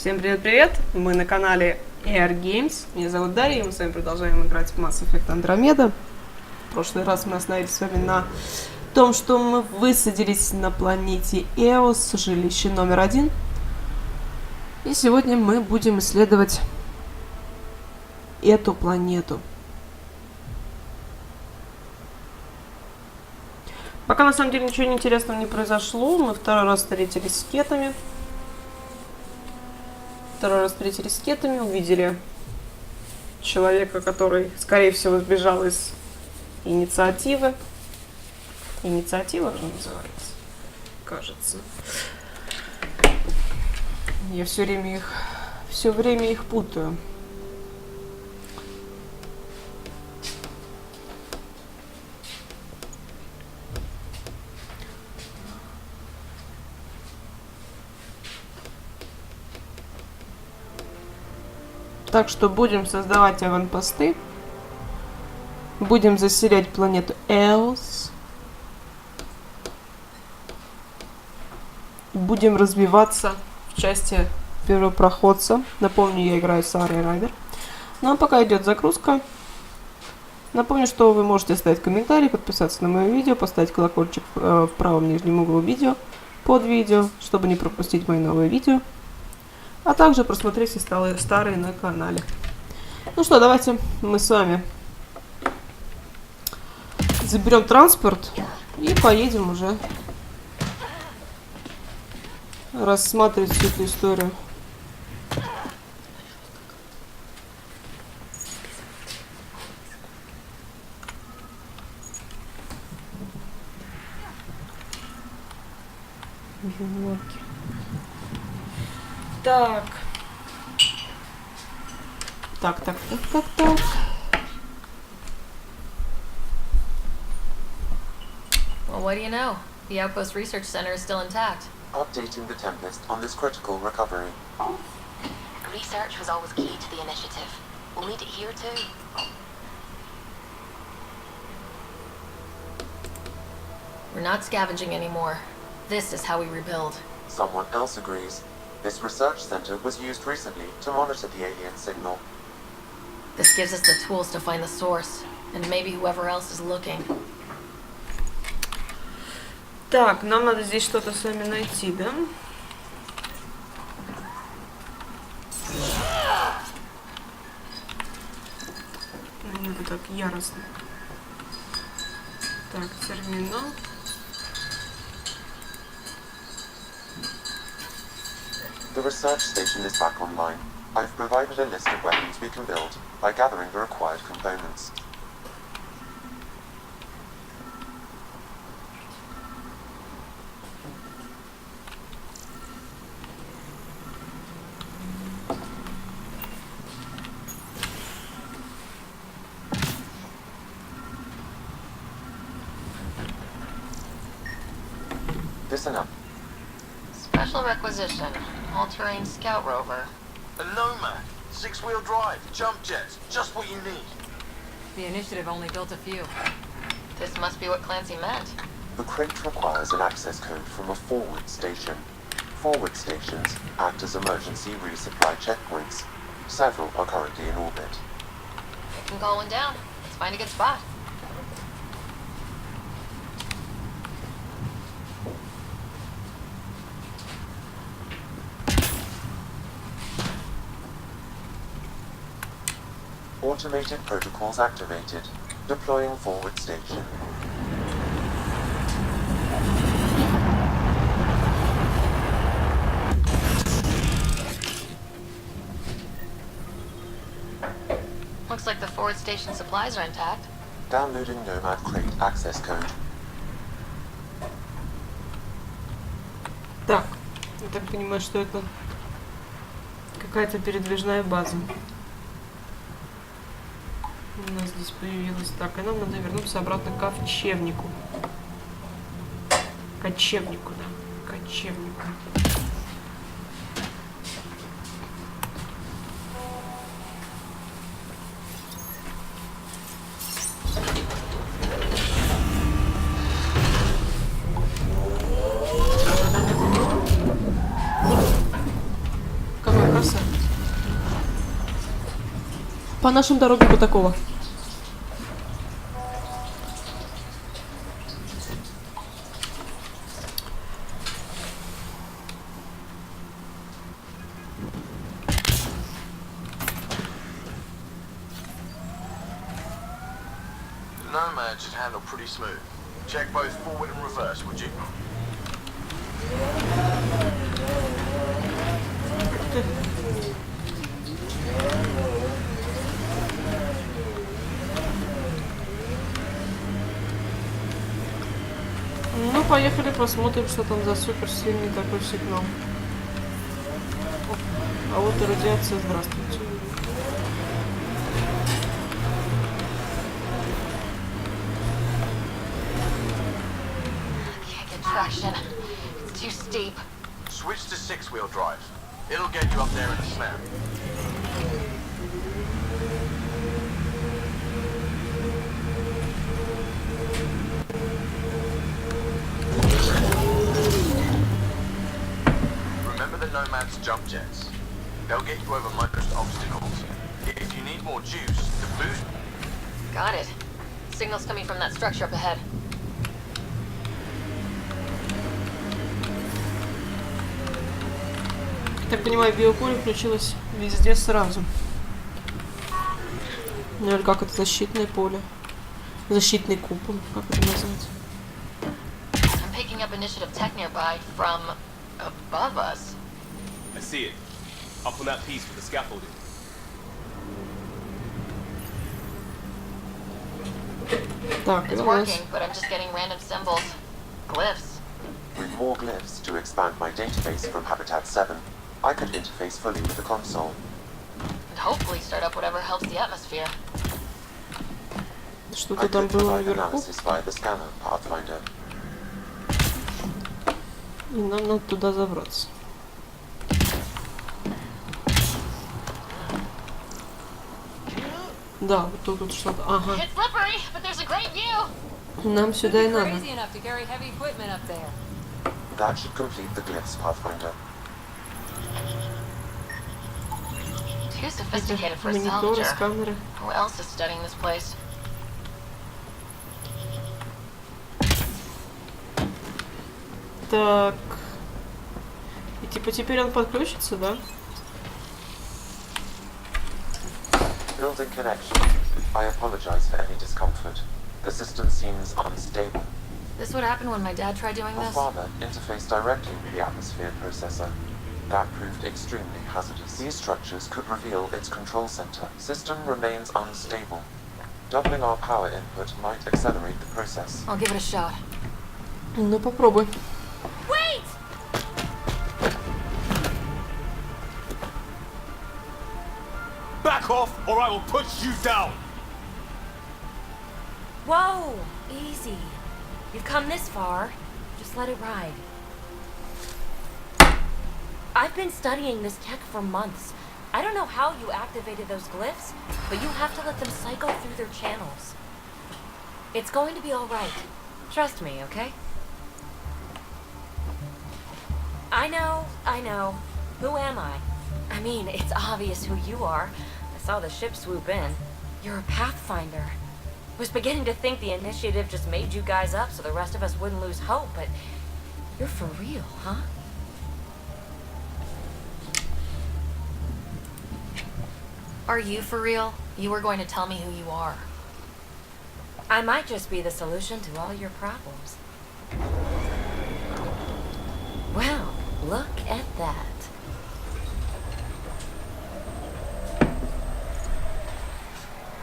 Всем привет-привет! Мы на канале AR Games. Меня зовут Дарья, и мы с вами продолжаем играть в Mass Effect Andromeda. В прошлый раз мы остановились с вами на том, что мы высадились на планете Эос, жилище номер 1. И сегодня мы будем исследовать эту планету. Пока на самом деле ничего интересного не произошло. Мы второй раз встретились с кетами. Увидели человека, который, скорее всего, сбежал из инициативы. Инициатива же называется, кажется. Я все время их путаю. Так что будем создавать аванпосты. Будем заселять планету Эос. Будем развиваться в части первопроходца. Напомню, я играю с Арой Райдер. Ну а пока идет загрузка. Напомню, что вы можете оставить комментарий, подписаться на мое видео, поставить колокольчик в правом нижнем углу видео под видео, чтобы не пропустить мои новые видео. А также просмотреть все старые на канале. Ну что, давайте мы с вами заберем транспорт и поедем уже рассматривать всю эту историю. Так. Well, what do you know? The Outpost Research Center is still intact. Updating the Tempest on this critical recovery. Research was always key to the initiative. We'll need it here too. We're not scavenging anymore. This is how we rebuild. Someone else agrees. This research center was used recently to monitor the alien signal. This gives us the tools to find the source, and maybe whoever else is looking. Так, нам надо здесь что-то с вами найти, да? Ну, это так яростно. Так, терминал. The research station is back online. I've provided a list of weapons we can build by gathering the required components. This enough. Special requisition. All-terrain scout rover. A Nomad. 6-wheel drive. Jump jets. Just what you need. The initiative only built a few. This must be what Clancy meant. The crate requires an access code from a forward station. Forward stations act as emergency resupply checkpoints. Several are currently in orbit. We can call one down. Let's find a good spot. Automated protocols activated. Deploying forward station. Looks like the forward station supplies are intact. Downloading Nomad crate access code. Так, я так понимаю, что это какая-то передвижная база. У нас здесь появилась. Так, и нам надо вернуться обратно к ковчевнику. Кочевнику, да. Кочевнику. красавец. По нашим дорогам бы такого. Nomad should handle pretty smooth. Check both forward and reverse, would you? Ну, поехали посмотрим, что там за суперсильный такой сигнал. А вот и радиация, здравствуйте. Can't get traction. It's too steep. Switch to six-wheel drive. It'll get you up there in a snap. Remember the Nomad's jump jets. They'll get you over most obstacles. If you need more juice, the boost... Got it. Signal's coming from that structure up ahead. Так понимаю, биополе включилось везде сразу. Ну или как это, защитное поле? Защитный купол, как это назвать? I'm picking up initiative tech nearby from above us. I see it. Up on that piece with the scaffolding. Так, It's у нас... working, but I'm just getting random symbols. Glyphs. With more glyphs to expand my database from Habitat 7, I could interface fully with the console. And hopefully start up whatever helps the atmosphere. Что-то I там could было provide наверху. analysis via the scanner, Pathfinder. И нам надо туда забраться. Да, вот тут вот что-то. Ага. It's slippery, but there's a great view. Нам сюда и надо. Crazy enough to carry heavy equipment up there. That should complete the glyphs, Pathfinder. Too sophisticated for a Мониторы, salvager. сканеры. Who else is studying this place? Так. И типа теперь он подключится, да? Building connection. I apologize for any discomfort. The system seems unstable. This would happen when my dad tried doing My this? father interfaced directly with the atmosphere processor. That proved extremely hazardous. These structures could reveal its control center. System remains unstable. Doubling our power input might accelerate the process. I'll give it a shot. Ну попробуй. Wait! Back off, or I will push you down! Whoa! Easy. You've come this far. Just let it ride. I've been studying this tech for months. I don't know how you activated those glyphs, but you have to let them cycle through their channels. It's going to be all right. Trust me, okay? I know. Who am I? I mean, it's obvious who you are. I saw the ship swoop in. You're a Pathfinder. I was beginning to think the initiative just made you guys up so the rest of us wouldn't lose hope, but you're for real, huh? Are you for real? You were going to tell me who you are. I might just be the solution to all your problems. Well, look at that.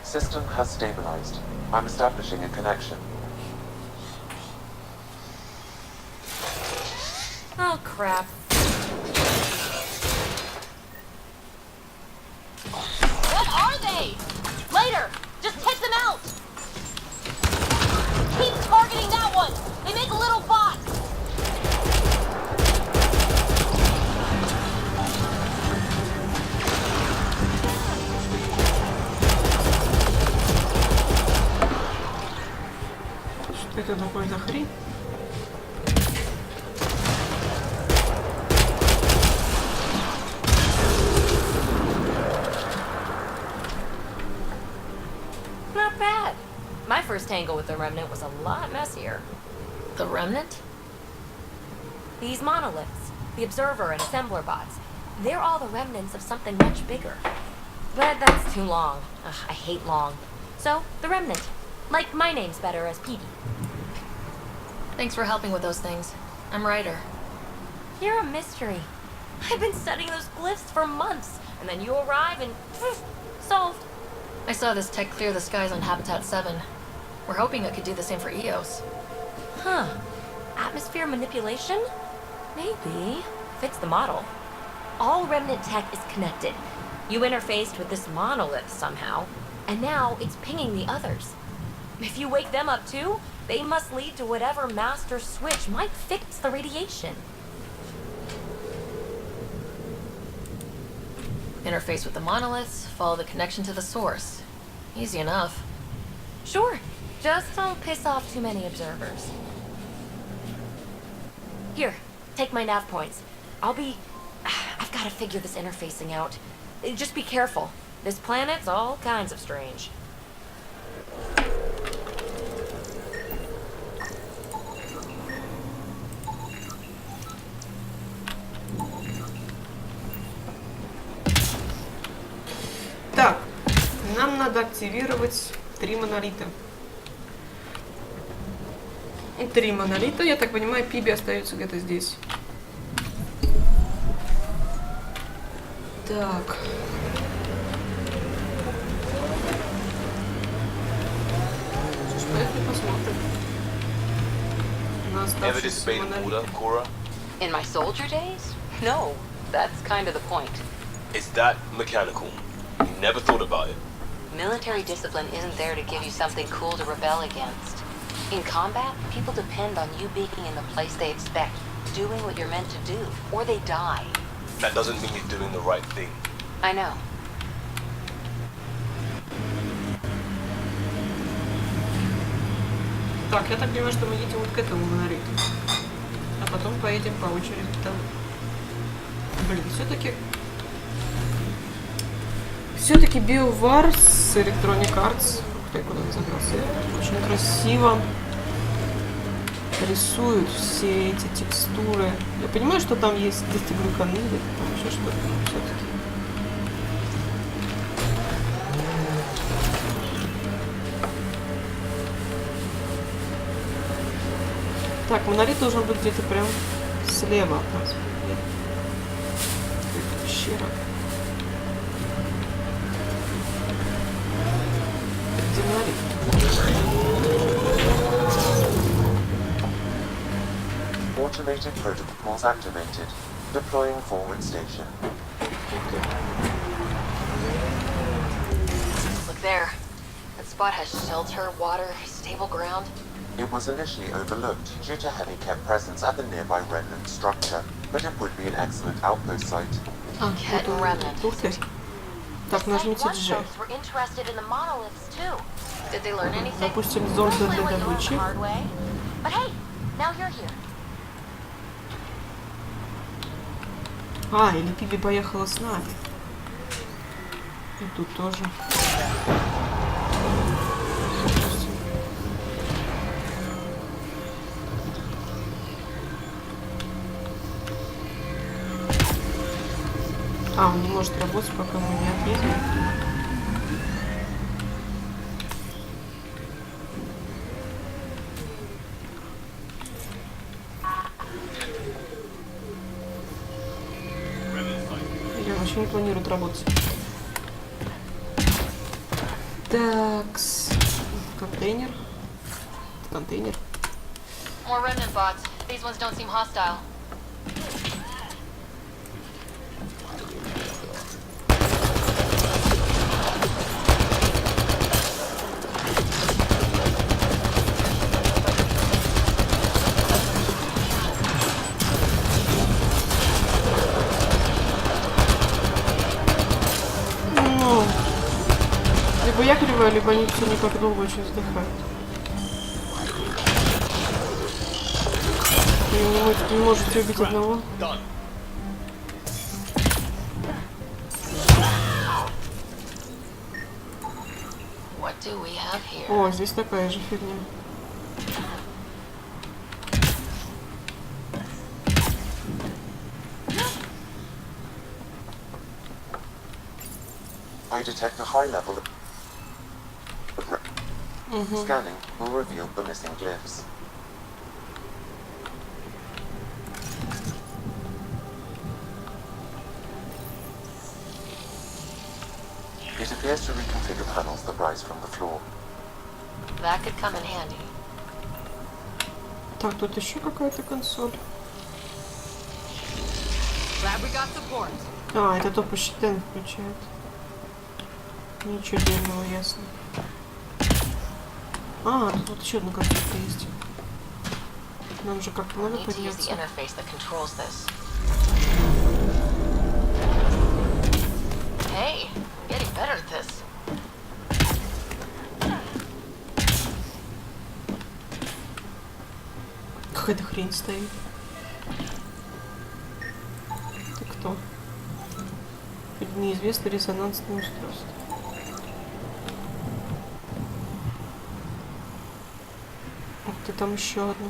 System has stabilized. I'm establishing a connection. Oh, crap. What are they? Later! Just take them out! Keep targeting that one! They make little bots! Что это такое за хрень? first tangle with the Remnant was a lot messier. The Remnant? These monoliths, the Observer and Assembler bots, they're all the remnants of something much bigger. But that's too long. Ugh, I hate long. So, the Remnant. Like my name's better as Phoebe. Thanks for helping with those things. I'm Ryder. You're a mystery. I've been studying those glyphs for months, and then you arrive and solved. I saw this tech clear the skies on Habitat 7. We're hoping it could do the same for EOS. Huh. Atmosphere manipulation? Maybe. Fits the model. All Remnant tech is connected. You interfaced with this monolith somehow, and now it's pinging the others. If you wake them up too, they must lead to whatever master switch might fix the radiation. Interface with the monoliths, follow the connection to the source. Easy enough. Sure. Just don't piss off too many observers. Here, take my nav points. I've got to figure this interfacing out. Just be careful. This planet's all kinds of strange. Так, нам надо активировать 3 монолита. 3 монолита, я так понимаю, Пиби остается где-то здесь. Так. Что ж, поехали посмотрим. На Ever оставшиеся disobeyed an монолиты. order, Cora? In my soldier days? No. That's kind of the point. It's that mechanical. You never thought about it. Military discipline isn't there to give you something cool to rebel against. In combat, people depend on you being in the place they expect, doing what you're meant to do, or they die. That doesn't mean you're doing the right thing. I know. Так, я так понимаю, что мы едем вот к этому монолиту. А потом поедем по очереди там. Блин, все-таки BioWare с Electronic Arts. Ух ты, куда он забрался? Очень красиво рисуют все эти текстуры. Я понимаю, что там есть достигнуть канвы, там еще что-то все-таки. Так, монолит должен быть где-то прям слева от нас. Это пещера. Где монолит? Automated protocols activated. Deploying forward station. Look there. That spot has shelter, water, stable ground. It was initially overlooked due to heavy kept presence at the nearby remnant structure, but it would be an excellent outpost site. А, Cat вот он. Remnant. Ух ты. Так, нажмите G. Folks were interested in the monoliths too. Did they learn anything? Запустим зонды Hopefully для what you learned добычи. the hard way. But hey, now you're here. А, или Пиби поехала с нами. И тут тоже. А, он не может работать, пока мы не отъедем. Или он вообще не планирует работать. Такс. Контейнер. Контейнер. More remnant bots. These ones don't seem hostile. Ну, либо я кривая, либо они все никак долго очень вздыхают. Вы не можете убить одного. Done. What do we have here? О, здесь такая же фигня. I detect a high level of scanning will reveal the missing glyphs. It appears to reconfigure panels that rise from the floor. That could come in handy. Так, тут еще какая-то консоль. Glad we got support. А, это топа щитен включает. Ничего дельного, ясно. А, тут вот еще одна консолька есть. Нам же как-то надо Need to use the подняться. interface that controls this. Hey, I'm getting better at this. Какая-то хрень стоит. Ты кто? Неизвестное резонансное устройство. Ух ты, там еще одно.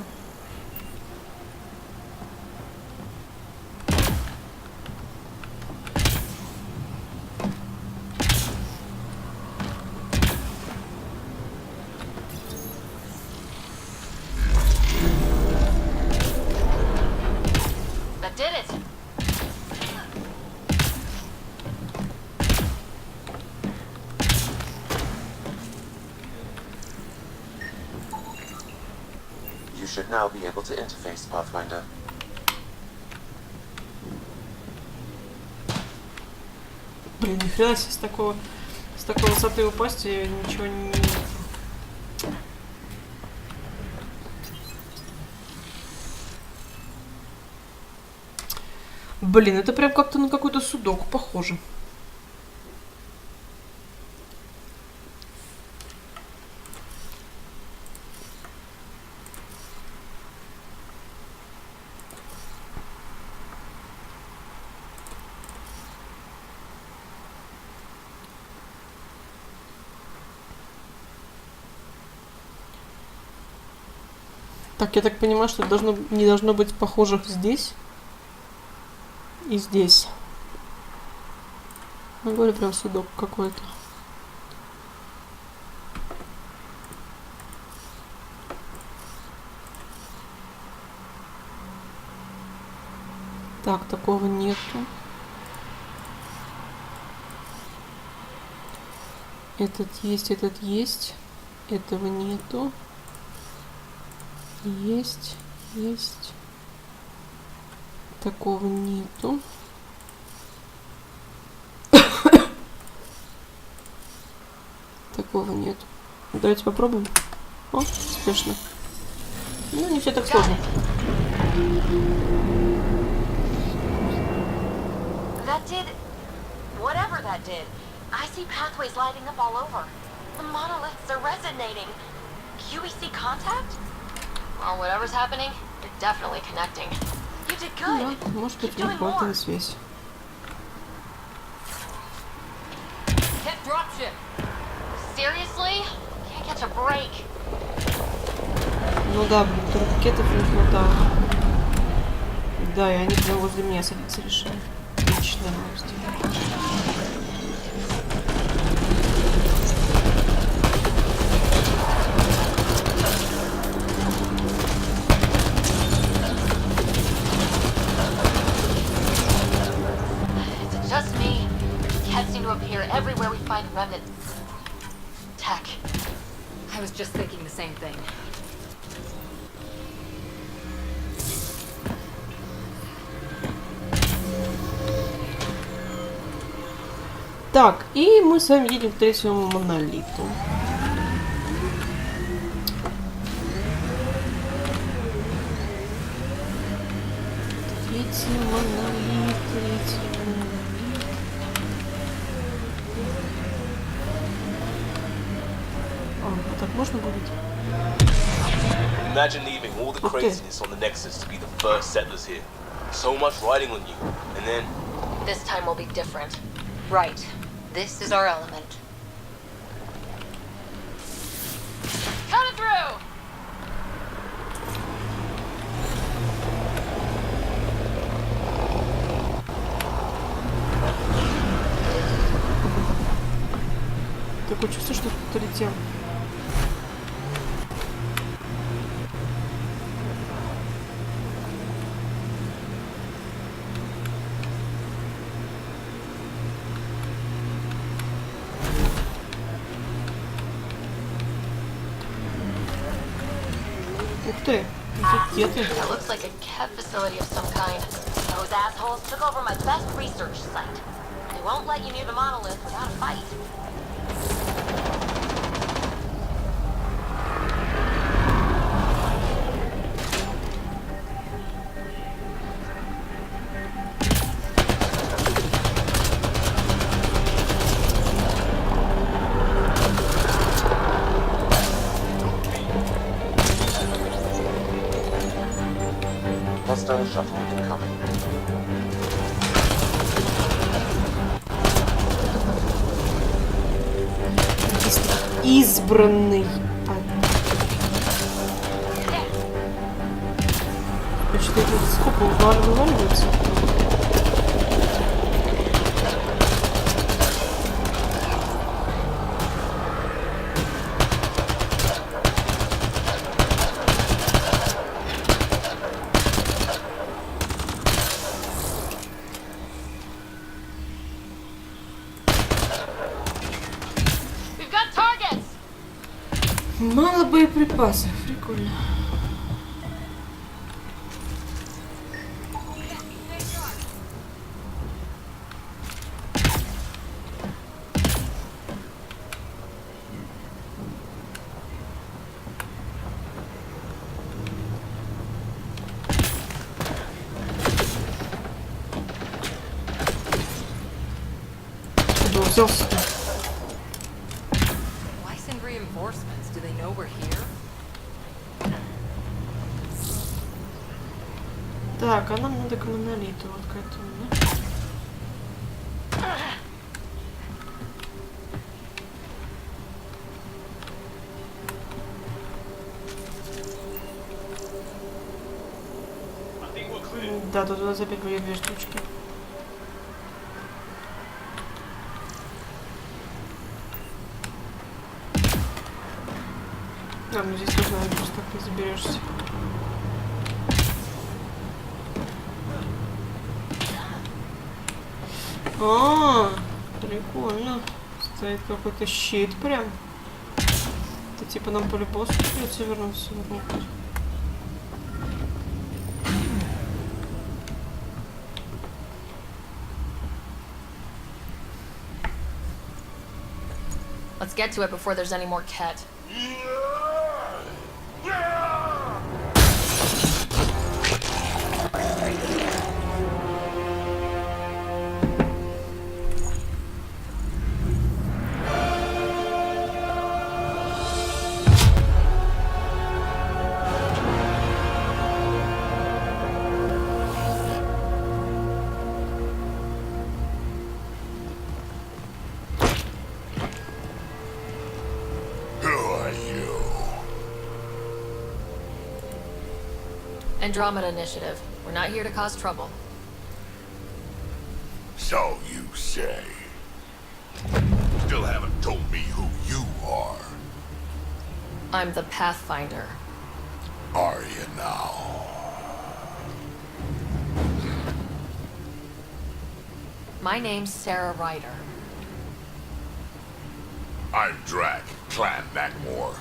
That did it. You should now be able to interface Pathfinder. Блин, ни хрена себе, с такой высоты упасть и ничего не... Блин, это прям как-то на какой-то судок похоже. Так, я так понимаю, что не должно быть похожих здесь и здесь. Ну, говорю, прям судок какой-то. Так, такого нету. Этот есть. Этого нету. Есть. Такого нету. Такого нету. Давайте попробуем. О, успешно. Ну, не все так сложно. That did... whatever that did. I see pathways lighting up all over. The monoliths are resonating. QEC contact? Well, whatever's happening, you're definitely connecting. You did good. Да, может быть, Keep doing какая-то more. связь. Hit dropship. Seriously? Can't catch a break. Ну да, блин, турникетов не хватало. Да, и они прям возле меня садиться решили. Отличная новость. It's just me. Cats seem to appear everywhere we find remnant tech. I was just thinking the same thing. Так, и мы с вами едем к третьему монолиту. Третий монолит. А так можно будет? Imagine leaving all the craziness on the Nexus to be the first settlers here. So much riding on you, and then... This time will be different. Right. This is our element. through! Такое чувство, что кто-то летел. Ух ты, ракеты. That looks like a kev facility of some kind. Those assholes took over my best research site. They won't let you near the monolith without a fight. Hostile shuttle incoming. Избранный. Что это сколько вываливается? We've got targets! Мало боеприпасов, прикольно. Куда он взялся-то? Why send reinforcements? Do they know we're here? Так, а нам надо к монолиту, вот к этому, да? Да, тут у нас опять были две штучки. А, ну здесь тоже, наверное, просто так не заберешься. А, прикольно. Стоит какой-то щит прям. Это типа нам по любому придется вернуться внутрь. Let's get to it before there's any more Ket. Andromeda Initiative. We're not here to cause trouble. So you say. Still haven't told me who you are. I'm the Pathfinder. Are you now? My name's Sarah Ryder. I'm Drac, Clan Nakmor.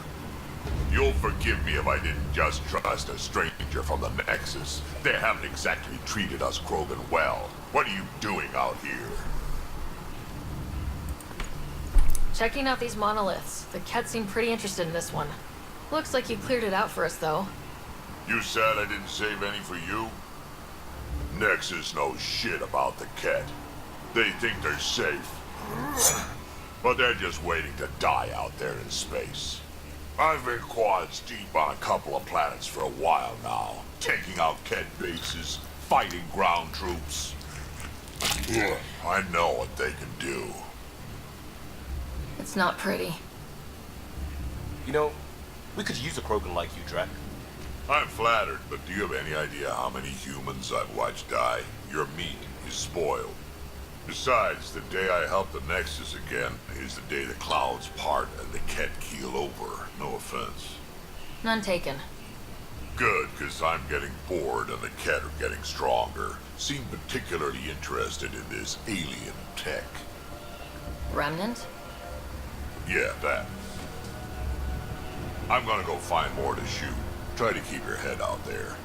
You'll forgive me if I didn't just trust a stranger from the Nexus. They haven't exactly treated us Krogan well. What are you doing out here? Checking out these monoliths. The Ket seem pretty interested in this one. Looks like you cleared it out for us, though. You said I didn't save any for you? Nexus knows shit about the Ket. They think they're safe. But they're just waiting to die out there in space. I've been quads deep on a couple of planets for a while now, taking out Ket bases, fighting ground troops. I know what they can do. It's not pretty. You know, We could use a Krogan like you, Драк. I'm flattered, but do you have any idea how many humans I've watched die? Your meat is spoiled. Besides, the day I help the Nexus again is the day the clouds part and the Ket keel over. No offense. None taken. Good, because I'm getting bored and the Ket are getting stronger. Seem particularly interested in this alien tech. Remnant? Yeah, that. I'm gonna go find more to shoot. Try to keep your head out there.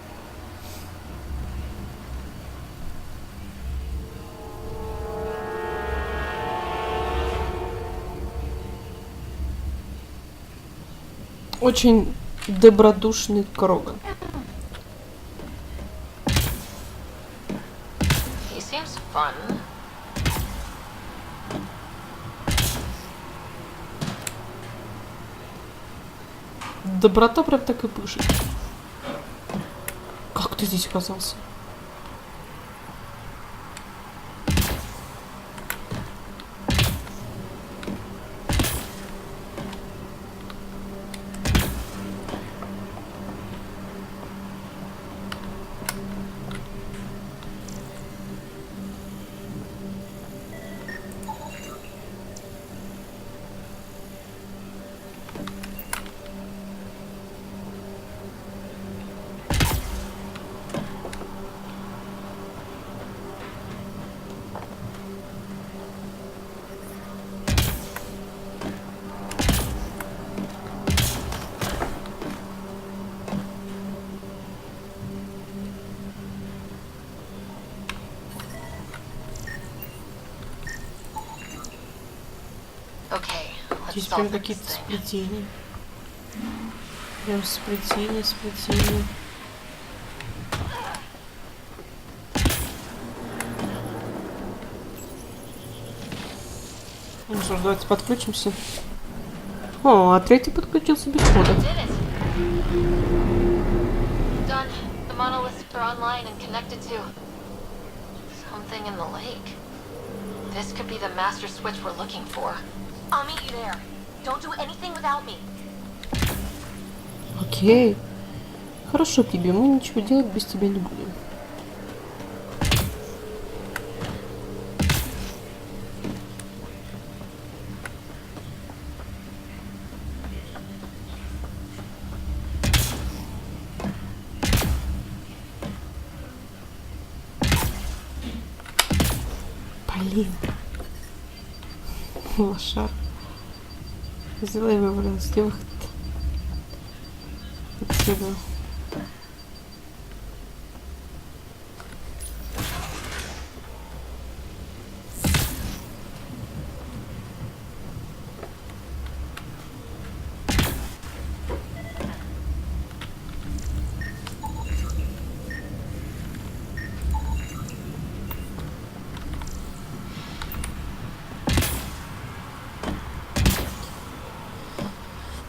Очень добродушный Кроган. He seems fun. Доброта прям так и пышет. Как ты здесь оказался? Okay, let's Здесь solve прям this какие-то thing. сплетения. Прям сплетения. Ну что ж, давайте подключимся. О, а третий подключился без хода. Did it. Done. The monoliths are online and connected to something in the lake. This could be the master switch we're looking for. I'll meet you there. Don't do anything without me. Окей. Хорошо, Пиби, мы ничего делать без тебя не будем. Блин. Лошар. Взяла и выбралась. Где выход? Отсюда.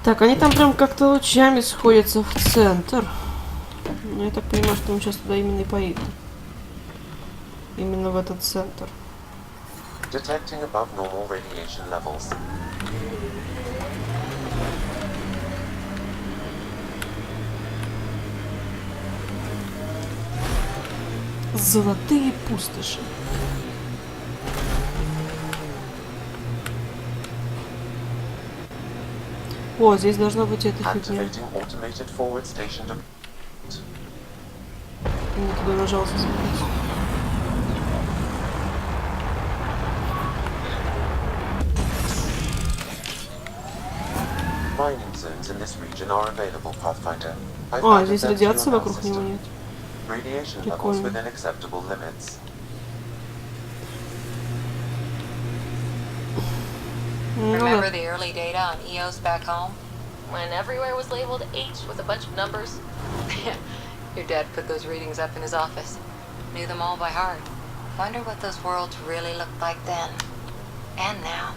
Так, они там прям как-то лучами сходятся в центр. Ну, я так понимаю, что он сейчас туда именно и поедет. Именно в этот центр. Detecting above normal radiation levels. Золотые пустоши. О, здесь должна быть эта фигня. Activating automated forward station. Не туда нажался смотреть. Mining zones in this region are available, Pathfinder. I've А, added здесь them to радиации your вокруг nav него system. нет. Radiation levels Прикольно. within acceptable limits. Ну, Remember да. the early data on EOS back home? When everywhere was labeled H with a bunch of numbers. Your dad put those readings up in his office. Knew them all by heart. Wonder what those worlds really looked like then. And now.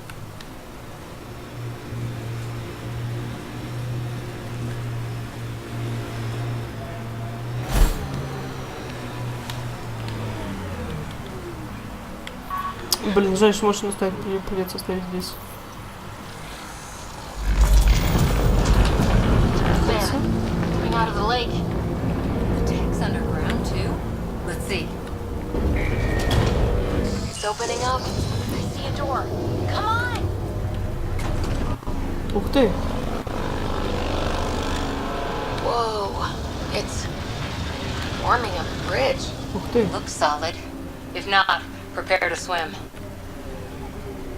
Блин, жаль, что машину ставить придется оставить здесь. out of the lake. The tank's underground, too? Let's see. It's opening up. I see a door. Come on! Ух ты! Whoa. It's forming a bridge. Ух ты! Looks solid. If not, prepare to swim.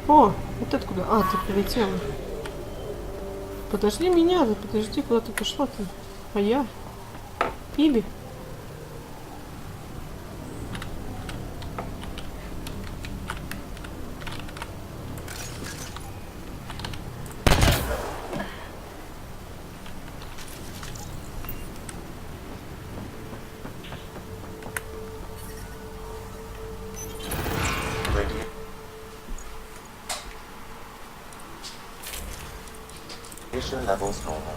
О, вот откуда? А, ты прилетела. Подожди меня, да подожди, куда ты пошла ты? А я? Пиби? Radiation levels normal.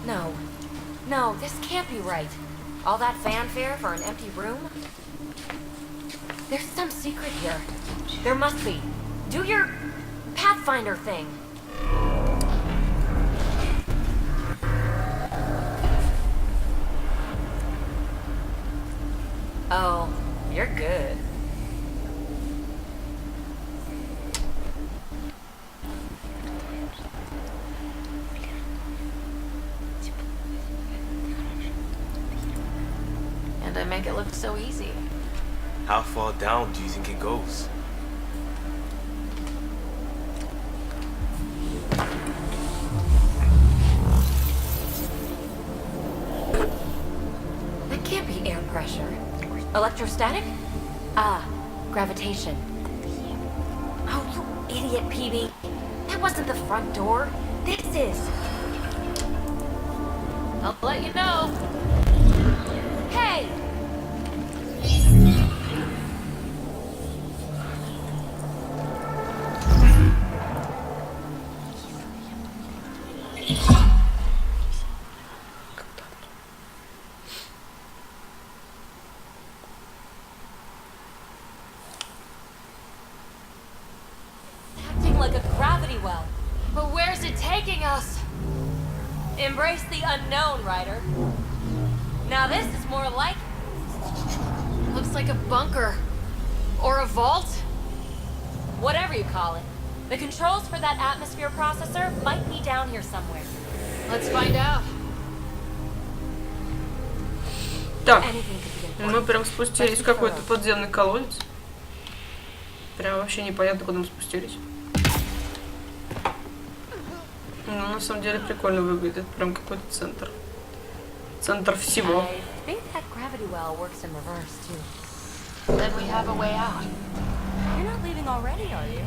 No. No, this can't be right. All that fanfare for an empty room? There's some secret here. There must be. Do your Pathfinder thing. Oh, you're good. And I make it look so easy. How far down do you think it goes? That can't be air pressure. Electrostatic? Ah, gravitation. Oh, you idiot, Peebee. That wasn't the front door. This is. I'll let you know. Hey! Acting like a gravity well. But where's it taking us? Embrace the unknown, Ryder. Now this is more like... Looks like a bunker. Or a vault. Whatever you call it. The controls for that atmosphere processor might be down here somewhere. Let's find out. Так, Anything could be мы important. прям спустились в какой-то подземный колодец. Прям вообще непонятно, куда мы спустились. Ну, на самом деле прикольно выглядит. Прям какой-то центр. Центр всего. I think that gravity well works in reverse, too. Then we have a way out. You're not leaving already, are you?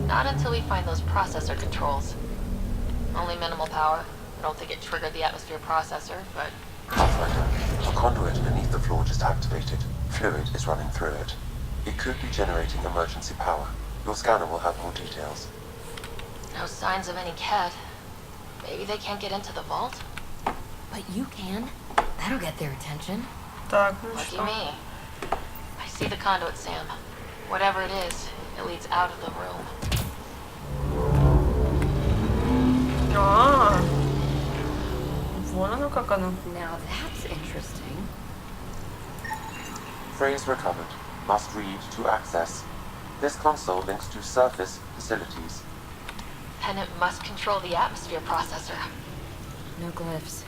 Not until we find those processor controls. Only minimal power. I don't think it triggered the atmosphere processor, but... Pathfinder, a conduit beneath the floor just activated. Fluid is running through it. It could be generating emergency power. Your scanner will have more details. No signs of any cat. Maybe they can't get into the vault? But you can. That'll get their attention. Так, ну Lucky что? me. I see the conduit, Sam. Whatever it is, it leads out of the room. А, вон оно как оно. Now that's interesting. Phrase recovered. Must read to access. This console links to surface facilities. And it must control the atmosphere processor. No glyphs.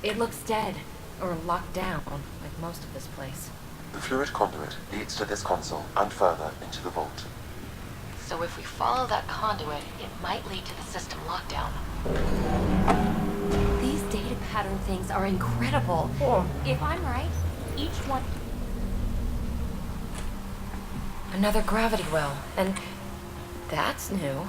It looks dead, or locked down, like most of this place. The fluid conduit leads to this console and further into the vault. So if we follow that conduit, it might lead to the system lockdown. These data pattern things are incredible. О, If I'm right, each one... Another gravity well, and that's new.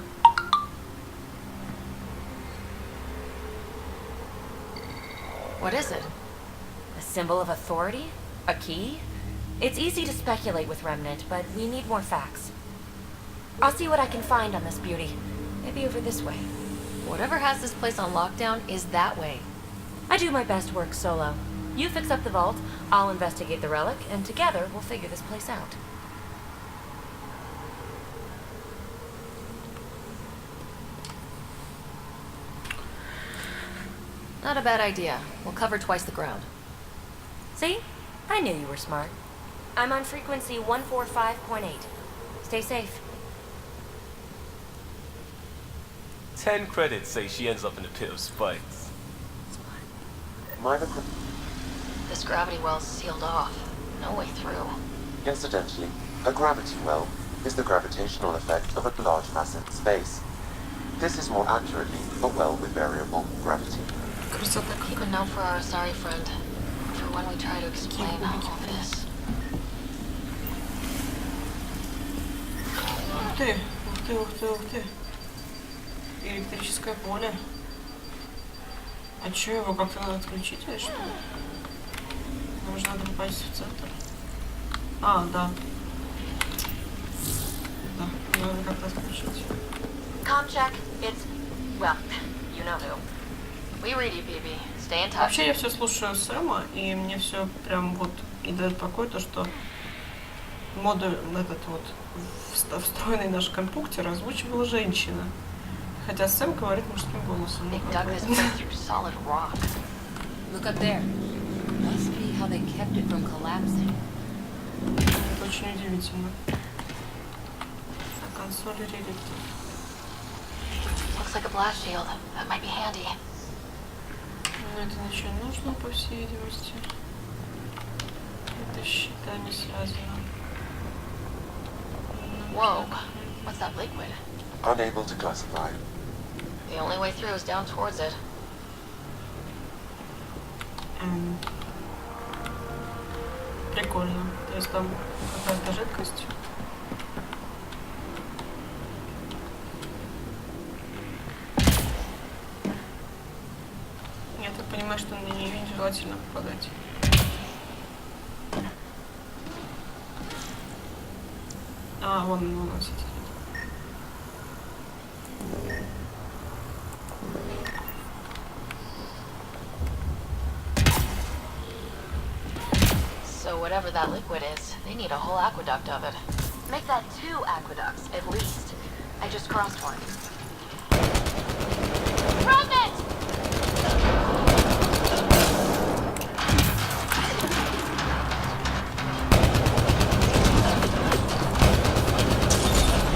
What is it? A symbol of authority? A key? It's easy to speculate with Remnant, but we need more facts. I'll see what I can find on this beauty. Maybe over this way. Whatever has this place on lockdown is that way. I do my best work solo. You fix up the vault, I'll investigate the relic, and together we'll figure this place out. Not a bad idea. We'll cover twice the ground. See? I knew you were smart. I'm on frequency 145.8. Stay safe. 10 credits say she ends up in a pit of spikes. Minor This gravity well's sealed off. No way through. Incidentally, a gravity well is the gravitational effect of a large mass in space. This is more accurately a well with variable gravity. Красота Keep a какая. note for our sorry friend. For when we try to explain all this. Ух ты, ух ты, ух ты, ух ты. Электрическое поле. А чё, его как-то надо отключить или что? Нам же надо попасть в центр. А, да. Да, надо как-то отключить. Comcheck, it's... well, you know who. We read you, Phoebe. Stay in touch. Вообще я все слушаю Сэма, и мне все прям вот не дает покоя то, что модуль этот вот встроенный наш компьютер озвучивала женщина. Хотя Сэм говорит мужским голосом. They dug this place through solid rock. Look up there. Must be how they kept it from collapsing. Это очень удивительно. На консоли реликтов. Looks like a blast shield. That might be handy. Но это ничего не нужно, по всей видимости. Это с щитами связано. Whoa. What's that liquid? Unable to classify. The only way through is down towards it. Прикольно. То есть там какая-то жидкость. Я так понимаю, что на нее нежелательно попадать. А, вон носитель. So whatever that liquid is, they need a whole aqueduct of it. Make that 2 aqueducts, at least. I just crossed one. Run it!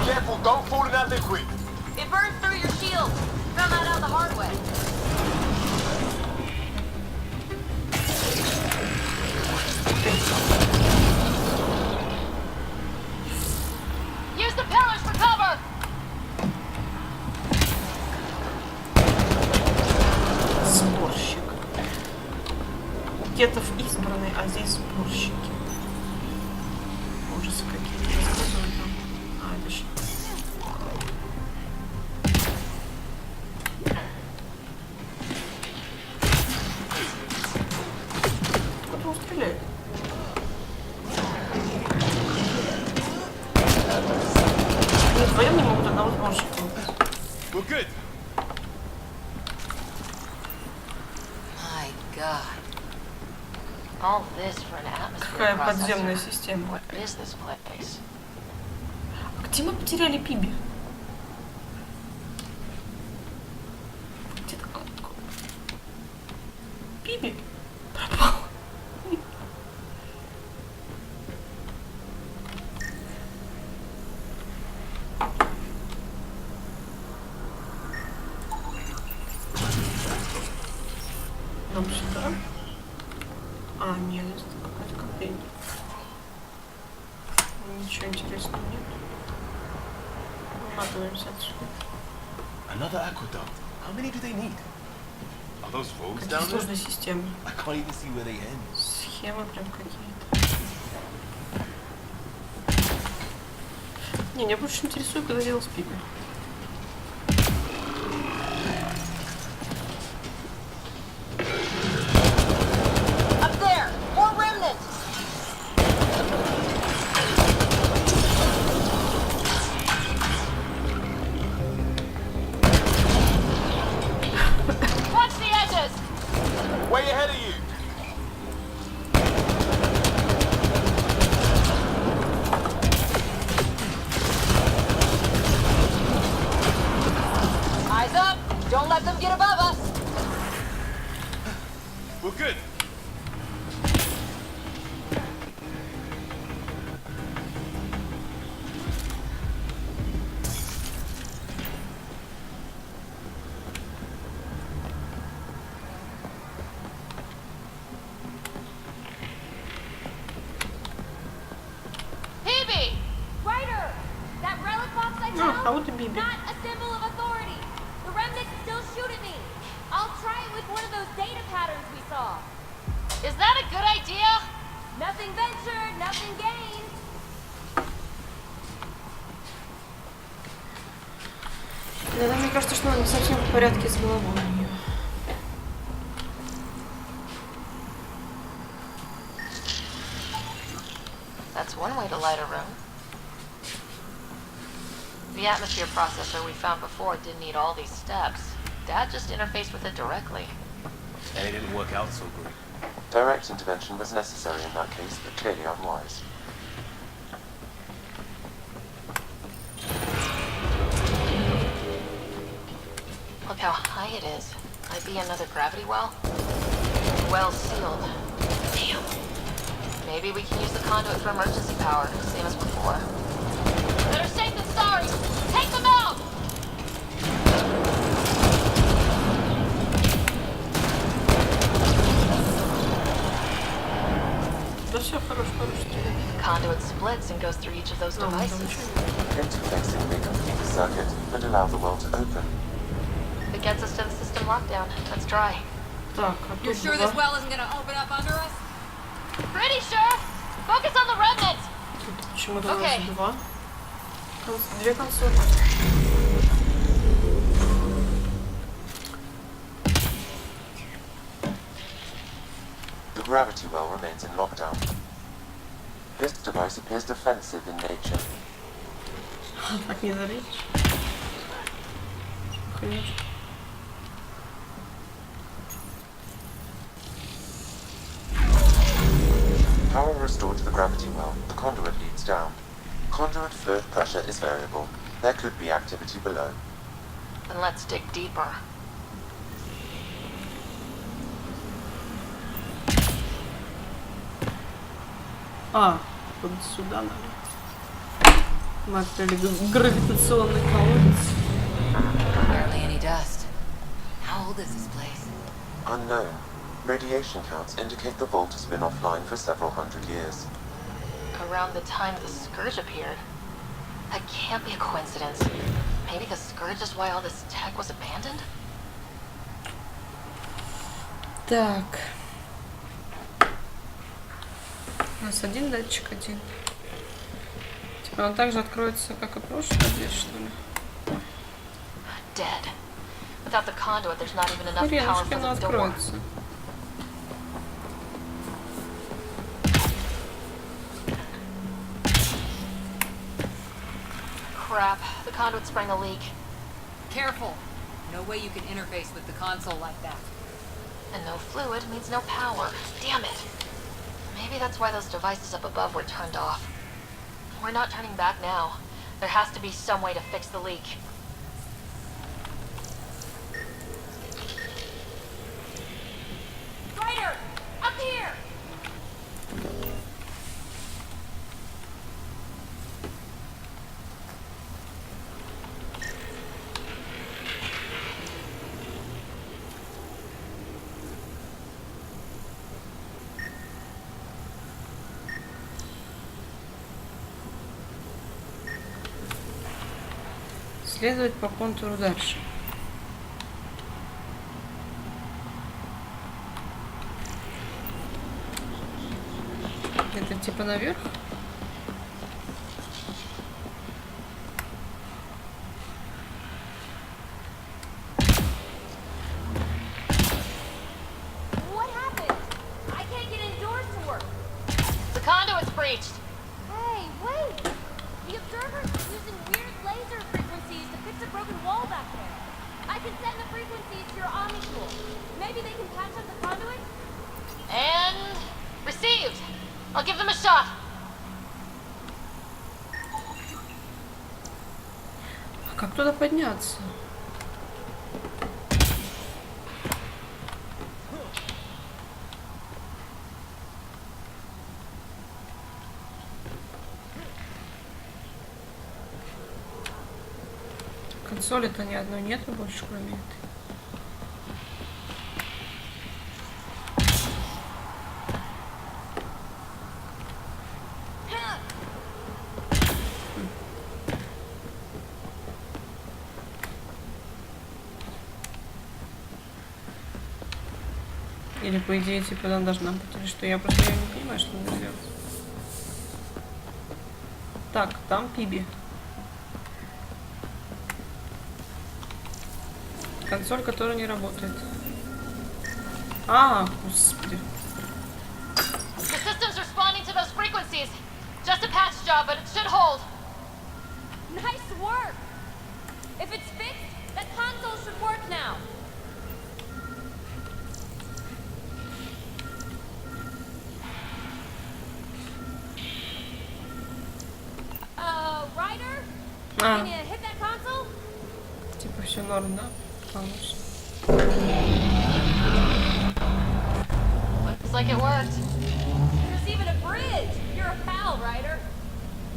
Careful, don't fall in that liquid. It burns through your shield. Found that out the hard way. Use the pillars for cover! Сборщик. Кетов избранный, а здесь сборщики. Ужасы какие-то. Рассказывают нам. А, это щит. Кто-то его стреляет. Они вдвоем не могут одного сборщика убить. We're good. My God. All this for an atmosphere Какая подземная processor. система. What is this place? А где мы потеряли Пиби? Где такое? Пиби пропал. Нам сюда? А, нет, это какой-то контейнер. Ничего интересного нет. Выматываемся отсюда. Another aqueduct. How many do they need? Are those roads Какие down there? сложные системы. I can't even see where they end. Схемы прям какие-то. Не, меня больше интересует, когда делал с Пиби. Up there! More remnants! Watch the edges! Way ahead of you. Heads up! Don't let them get above us! We're good. Phoebe! Ryder! That relic box I А found? вот и Биби. Not a symbol of authority. The remnants still shoot at me. I'll try it with one of those data patterns we saw. Is that a good idea? Nothing ventured, nothing gained. Иногда мне кажется, что она не совсем в порядке с головой у неё. That's one way to light a room. The atmosphere processor we found before didn't need all these steps. Dad just interfaced with it directly. And it didn't work out so great. Direct intervention was necessary in that case, but clearly unwise. Look how high it is. Might be another gravity well. Well sealed. Damn. Maybe we can use the conduit for emergency power, same as before. Better safe than sorry! Take them out! Да все, хорош. Conduit splits and goes through each of those devices. Interfacing may complete the circuit and allow the well to open. If it gets us to the system lockdown, let's try. Так, а You're тут sure была... this well isn't gonna open up under us? Pretty sure! Focus on the remnants! Тут почему-то у Окей. нас два. Две консоли. The gravity well remains in lockdown. This device appears defensive in nature. Так не залечь. Конечно. Power restored to the gravity well. The conduit leads down. Conduit fluid pressure is variable. There could be activity below. Then let's dig deeper. А, вот сюда надо. Мы открыли гравитационный колодец. Barely any dust. How old is this place? Unknown. Radiation counts indicate the vault has been offline for several hundred years. Around the time the Scourge appeared. That can't be a coincidence. Maybe the Scourge is why all this tech was abandoned? Так. У нас один датчик один. Типа он также откроется, как и прошлый здесь, что ли? Dead. Without the conduit, there's not even enough power Хренушки, for оно the door. откроется. Crap. The conduit sprang a leak. Careful. No way you can interface with the console like that. And no fluid means no power. Damn it. Maybe that's why those devices up above were turned off. We're not turning back now. There has to be some way to fix the leak. Ryder! Up here! Следовать по контуру дальше. Это типа наверх? What happened? I can't get indoors to work. The conduit's breached. Hey, wait! The observer's using weird laser frequencies to fix a broken wall back there. I can send the frequencies to your omni-tool. Maybe they can patch up the conduit? And received. I'll give them a shot. А как туда подняться? Консоли-то ни одной нету больше, кроме этой. Или по идее, типа, она должна быть, или что? Я просто не понимаю, что надо делать. Так, там Пиби. Консоль, которая не работает. А, господи. The system's responding to those frequencies. Just a patch job, but it should hold. Nice work! If it's fixed, that console should work now. Ryder? Can you hit that console? Типа все норм, да? Получше. Looks like it worked. There's even a bridge. You're a pal, Ryder.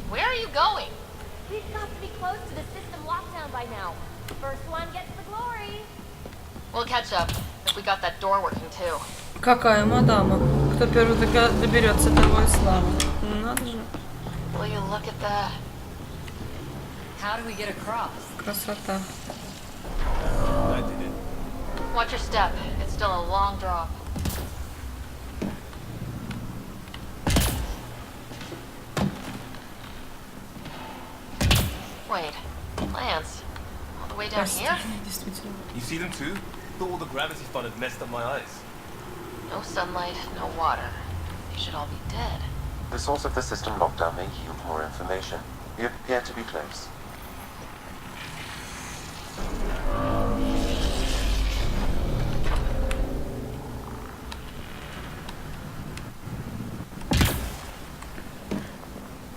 Where are you going? We've got to be close to the system lockdown by now. First one gets the glory. We'll catch up if we got that door working too. Какая мадама? Кто первый доберется, того и слава. Ну надо же. Will you look at that? How do we get across? Красота. I did it. Watch your step. It's still a long drop. Wait, plants? All the way down here? Действительно. You see them too? Thought all the gravity fun had messed up my eyes. No sunlight, no water. They should all be dead. The source of the system lockdown may yield more information. You appear to be close.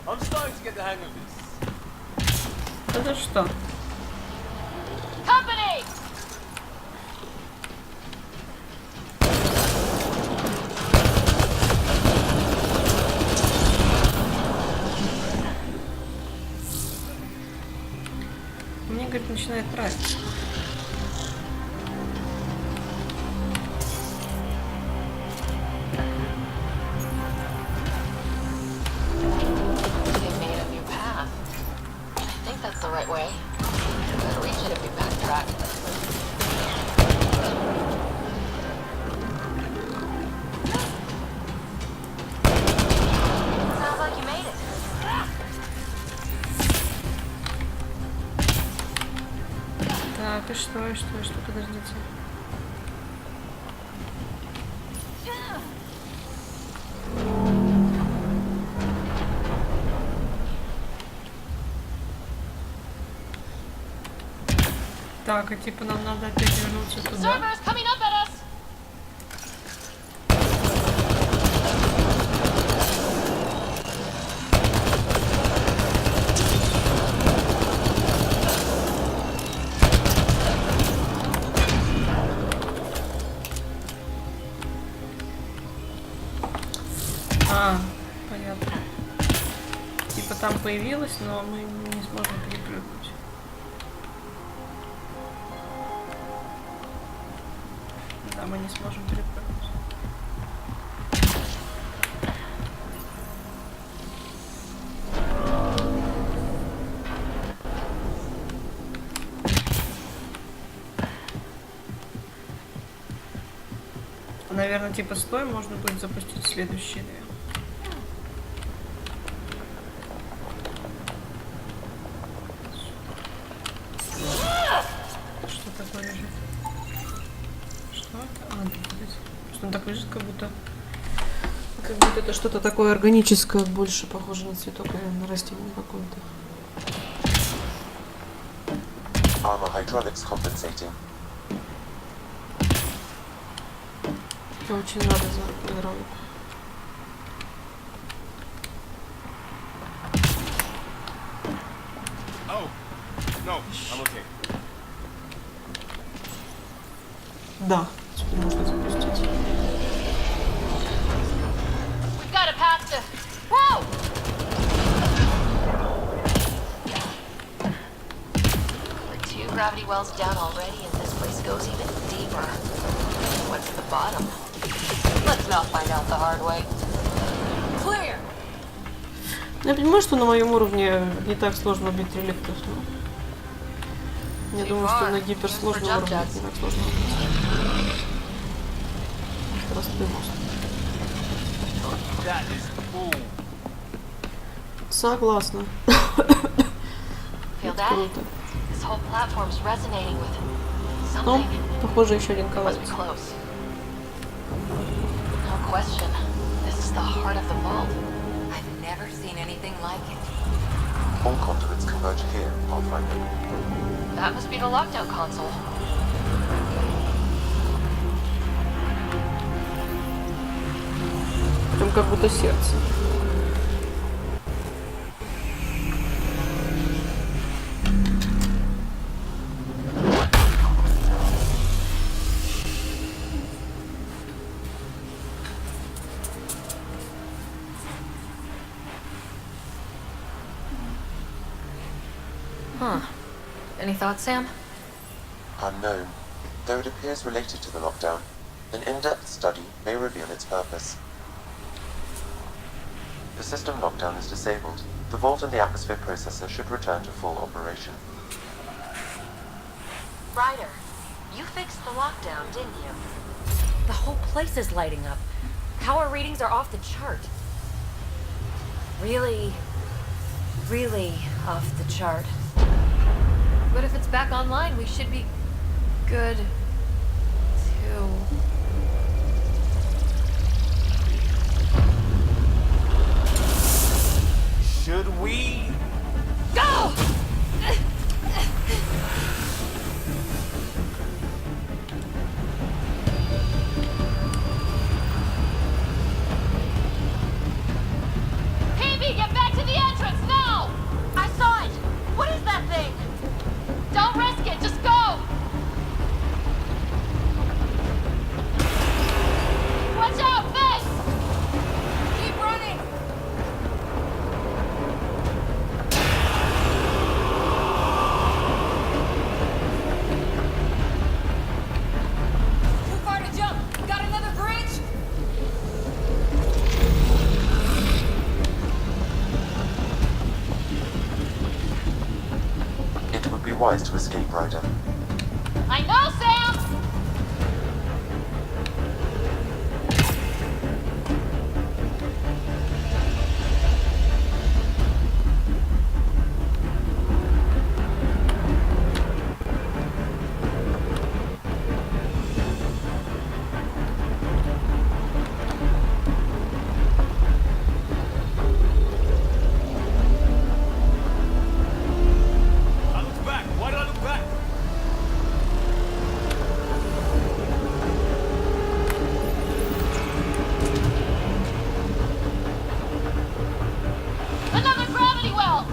I'm starting to get the hang of this. Это что? Company! Мне, говорит, начинает нравиться. They made a new path. I think that's the right way. Better reach it if we backtrack. Sounds like you made it. Так, и что, подождите. Так, и типа нам надо опять вернуться туда. Servers coming up at us! А, понятно. Типа там появилось, но мы не сможем перепрыгнуть. Да, мы не сможем перепрыгнуть. Наверное, типа стой, можно будет запустить следующие две. Что такое лежит? Что это? А, да, что он так лежит, как будто это что-то такое органическое, больше похоже на цветок, на растение какое-то. Armor hydraulics compensating. Я очень рада за гидравлику. Oh, no, I'm okay. Да, теперь можно запустить. We've got a path to... Whoa! We're too gravity well's down already, and this place goes even deeper. What's at the bottom? Let's not find out the hard way. Clear! Я понимаю, что на моем уровне не так сложно убить реликтов, но я думаю, что на гиперсложном уровне не так сложно убить. Простой мост. Согласна. Feel that? Круто. This whole platform's resonating with Ну, something. похоже, еще один It колодец. wasn't close. No question. This is the heart of the vault. I've never seen anything like it. All conduits converge here, Pathfinder. That must be the lockdown console. Там как будто сердце. Huh. Any thoughts, Sam? Unknown. Though it appears related to the lockdown, an in-depth study may reveal its purpose. The system lockdown is disabled. The vault and the atmosphere processor should return to full operation. Ryder, you fixed the lockdown, didn't you? The whole place is lighting up. Power readings are off the chart. Really, really off the chart. But if it's back online, we should be good too. Should we? Go! Phoebe, get back to the entrance now! I saw it! What is that thing? Don't risk it, just go! Watch out, Finn! Keep running! Too far to jump. Got another bridge? It would be wise to escape, Ryder. I know, Sam! I looked back. Why did I look back? Another gravity well!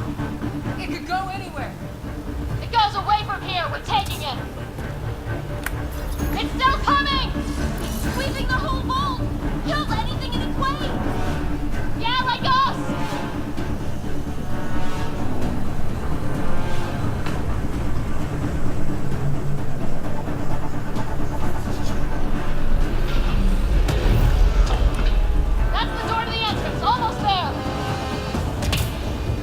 It could go anywhere. It goes away from here. We're taking it. It's still coming! Sweeping the whole vault! Kills anything in its way! Yeah, like us! That's the door to the entrance. Almost there.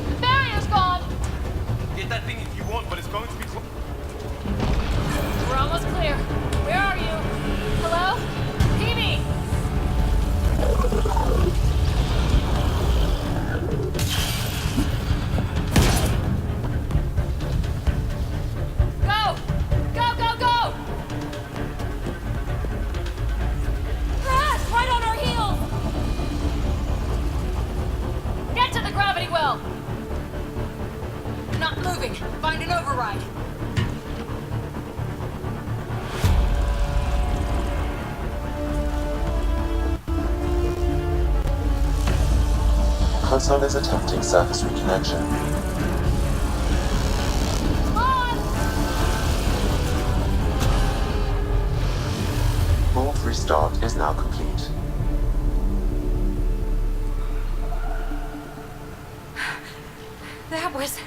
The barrier's gone. Get that thing if you want, but it's going to be close. We're almost clear. Where are you? Hello? Phoebe! Go! Go, go, go! Ah, right on our heels! Get to the gravity well! Not moving. Find an override. Console is attempting surface reconnection. Come on! Vault restart is now complete. That was...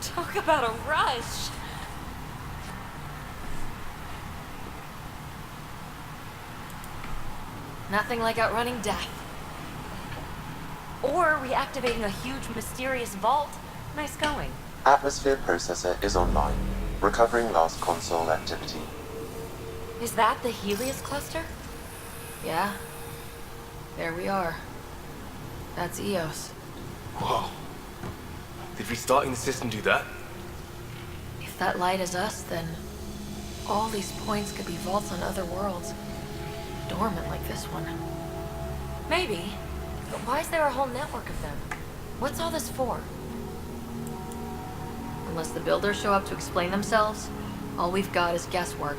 Talk about a rush. Nothing like outrunning death. Or reactivating a huge, mysterious vault. Nice going. Atmosphere processor is online. Recovering last console activity. Is that the Helios cluster? Yeah. There we are. That's Eos. Whoa. Did restarting the system do that? If that light is us, then all these points could be vaults on other worlds. Dormant like this one. Maybe. But why is there a whole network of them? What's all this for? Unless the builders show up to explain themselves, all we've got is guesswork.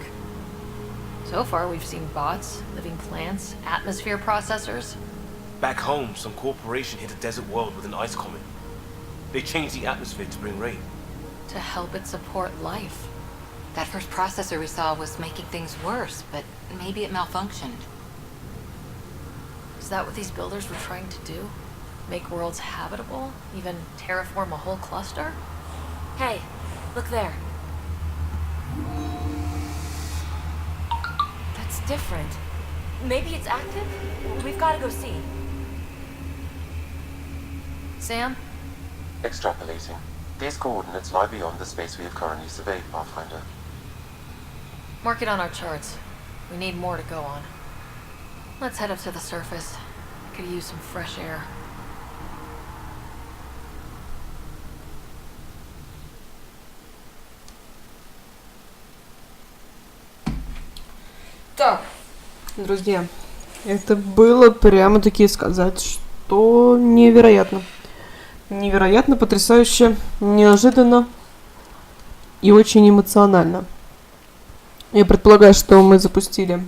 So far, we've seen bots, living plants, atmosphere processors. Back home, some corporation hit a desert world with an ice comet. They changed the atmosphere to bring rain. To help it support life. That first processor we saw was making things worse, but maybe it malfunctioned. Is that what these builders were trying to do? Make worlds habitable? Even terraform a whole cluster? Hey, look there. That's different. Maybe it's active? We've got to go see. Sam? Extrapolating. These coordinates lie beyond the space we have currently surveyed, Pathfinder. Mark it on our charts. We need more to go on. Let's head up to the surface. Could use some fresh air. Так, друзья, это было прямо-таки сказать, что невероятно. Невероятно, потрясающе, неожиданно и очень эмоционально. Я предполагаю, что мы запустили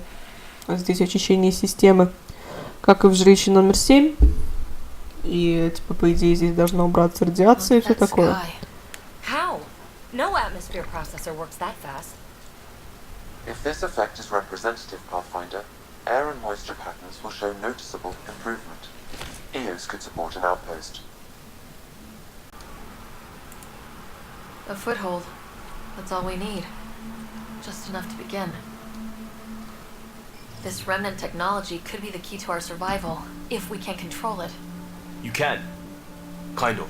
здесь очищение системы, как и в жилище номер 7. И, типа, по идее, здесь должна убраться радиация и все такое. How? No atmosphere processor works that fast. If this effect is representative, Pathfinder, air and moisture patterns will show noticeable improvement. Eos could support an outpost. A foothold. That's all we need. Just enough to begin. This remnant technology could be the key to our survival, if we can control it. You can. Kind of.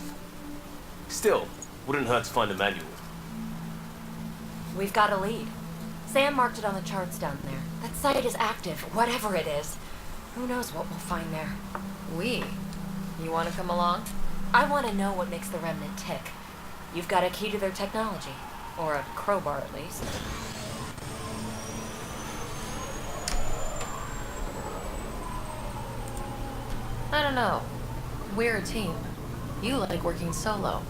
Still, wouldn't hurt to find a manual. We've got a lead. Sam marked it on the charts down there. That site is active, whatever it is. Who knows what we'll find there. We? You want to come along? I want to know what makes the remnant tick. You've got a key to their technology. Or a crowbar, at least. I don't know. We're a team. You like working solo.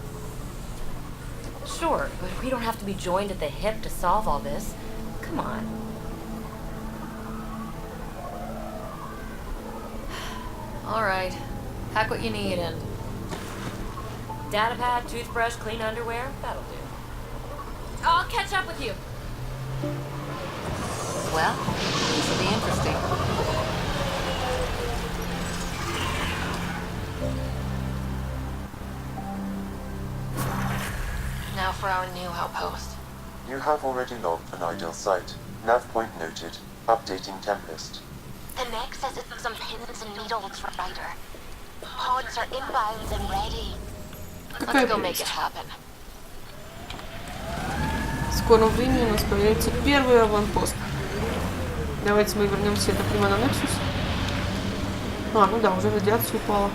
Sure, but we don't have to be joined at the hip to solve all this. Come on. Alright. Pack what you need and... Datapad, toothbrush, clean underwear, that'll do. I'll catch up with you. Well, this will be interesting. Now for our new outpost. You have already logged an ideal site. Nav point noted. Updating Tempest. The Nexus is some pins and needles, Ryder. Pods are inbound and ready. Let's go make it happen. В скором времени у нас появится первый аванпост. Давайте мы вернемся, это прямо на Nexus. А, ну да, уже радиация упала.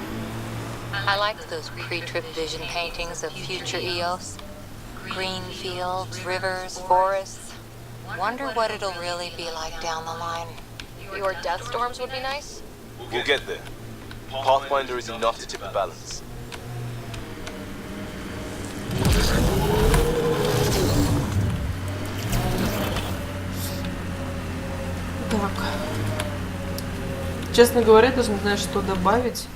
I liked those pre-trip vision paintings of future Eos. Green fields, rivers, forests. Wonder what it'll really be like down the line. Your death storms would be nice? We'll get there. Pathfinder is enough to tip the balance. Так. Честно говоря, даже не знаю, что добавить.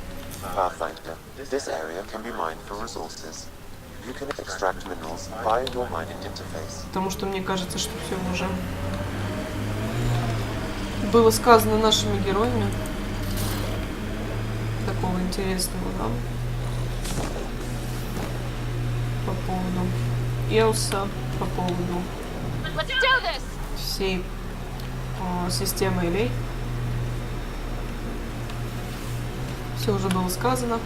Pathfinder. This area can be mined for resources. You can extract minerals via your mining interface. Потому что мне кажется, что все уже было сказано нашими героями. Такого интересного, да? По поводу Элса, по поводу всей системы Элей. Все уже было сказано,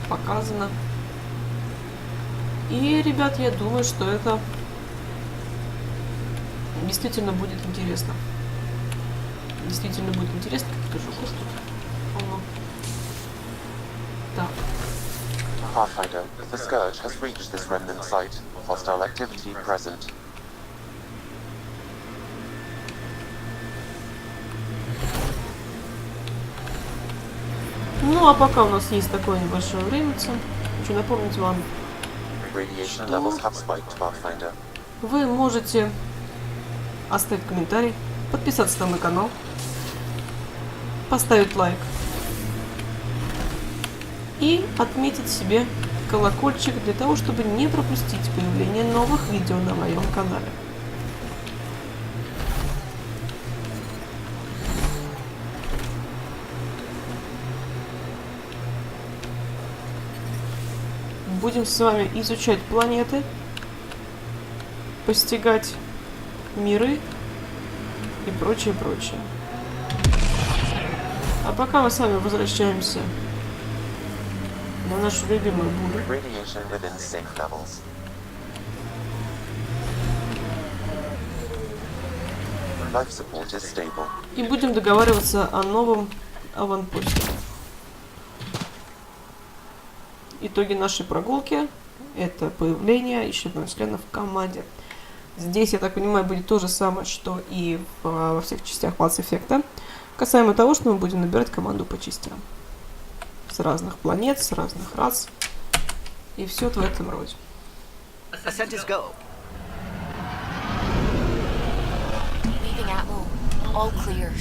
показано. И, ребят, я думаю, что это действительно будет интересно. Действительно будет интересно, как это жутко тут. Так. Pathfinder, the Scourge has reached this remnant site. Hostile activity present. Ну, а пока у нас есть такое небольшое время, хочу напомнить вам, Radiation levels have spiked, Pathfinder. вы можете оставить комментарий, подписаться на мой канал, поставить лайк и отметить себе колокольчик для того, чтобы не пропустить появление новых видео на моем канале. Будем с вами изучать планеты, постигать миры и прочее, прочее. А пока мы с вами возвращаемся на нашу любимую Буду. Radiation within safe levels. Life support is stable. И будем договариваться о новом аванпосте. Итоги нашей прогулки — это появление еще одного члена в команде. Здесь, я так понимаю, будет то же самое, что и во всех частях Mass Effect, касаемо того, что мы будем набирать команду по частям. С разных планет, с разных рас. И все в этом роде. Leaving Atwell. All clear.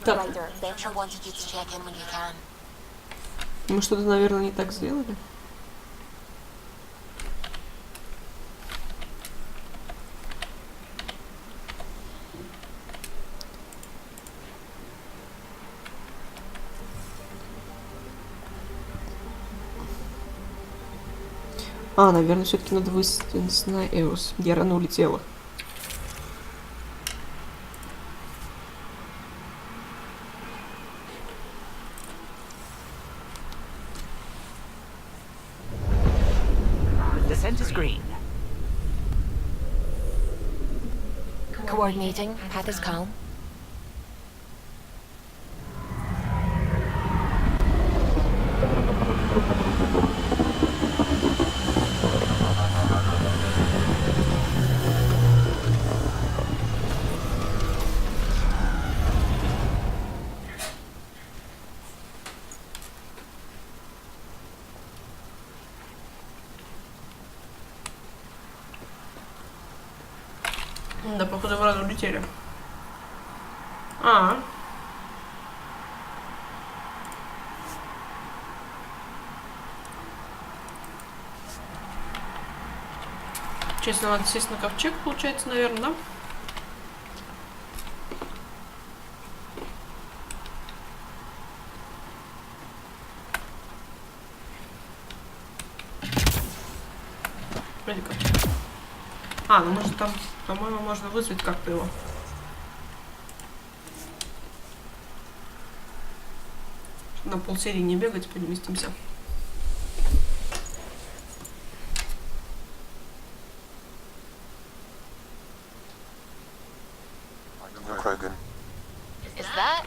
Так, Commander, Venture wanted you to check in when you can. мы что-то, наверное, не так сделали. Наверное, все-таки надо высадиться на Эос. Я рано улетела. Descent is green. Coordinating. Path is calm. Да, походу, в раз улетели. Честно, надо сесть на ковчег, получается, наверное, да? Вроде как. Ну может там, по-моему, можно вызвать как-то его. На полсерии не бегать, переместимся. Krogan. Is that?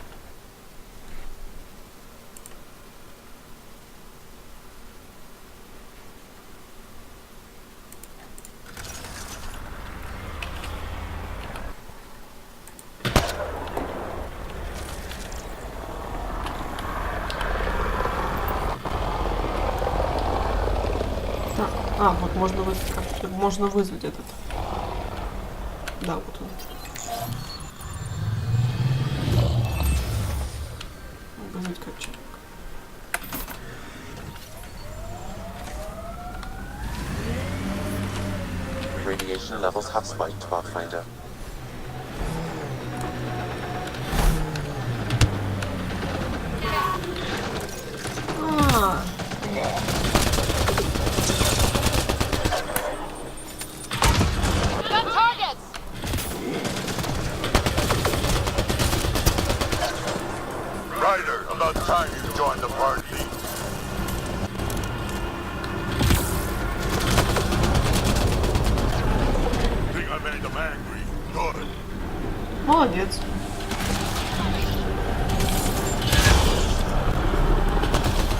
Вот можно вызвать как-то. Можно вызвать этот. Да, вот он. Вызвать ковчег. Radiation levels have spiked, Pathfinder. А, Got targets! Ryder, about time you joined the party. Think I made them angry. Good. молодец.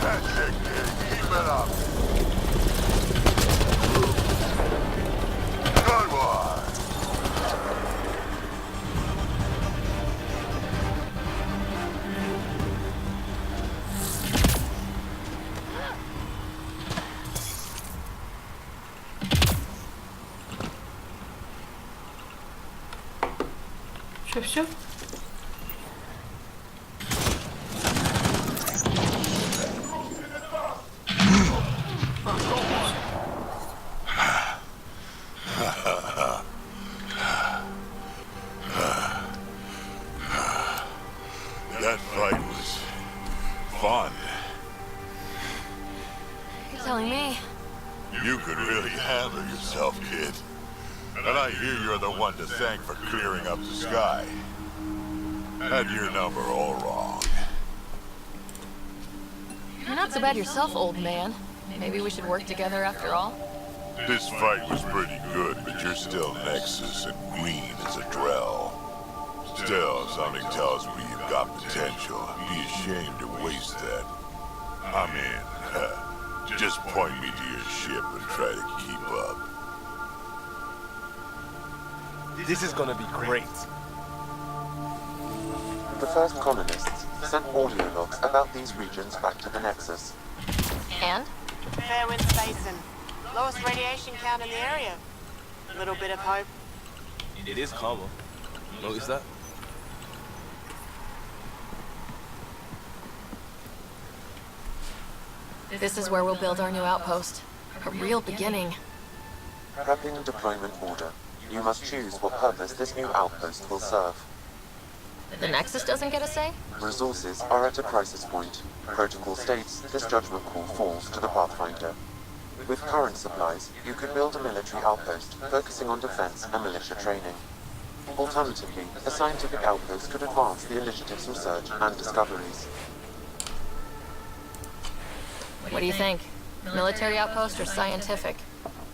That's it, kid. Keep it up. Good one. Что, все? That fight was fun. You're telling me. You could really handle yourself, kid. And I hear you're the one to thank for clearing up the sky. Had your number all wrong. You're not so bad yourself, old man. Maybe we should work together after all. This fight was pretty good, but you're still Nexus and green as a Drell. Still, something tells me you've got potential. Be ashamed to waste that. I mean, just point me to your ship and try to keep up. This is gonna be great. The first colonists sent audio logs about these regions back to the Nexus. And? Fairwinds Basin. Lowest radiation count in the area. Little bit of hope. It is calmer. Notice that? This is where we'll build our new outpost. A real beginning. Prepping deployment order. You must choose what purpose this new outpost will serve. The Nexus doesn't get a say? Resources are at a crisis point. Protocol states this judgment call falls to the Pathfinder. With current supplies, you could build a military outpost focusing on defense and militia training. Alternatively, a scientific outpost could advance the initiative's research and discoveries. What do you think? Military outpost or scientific?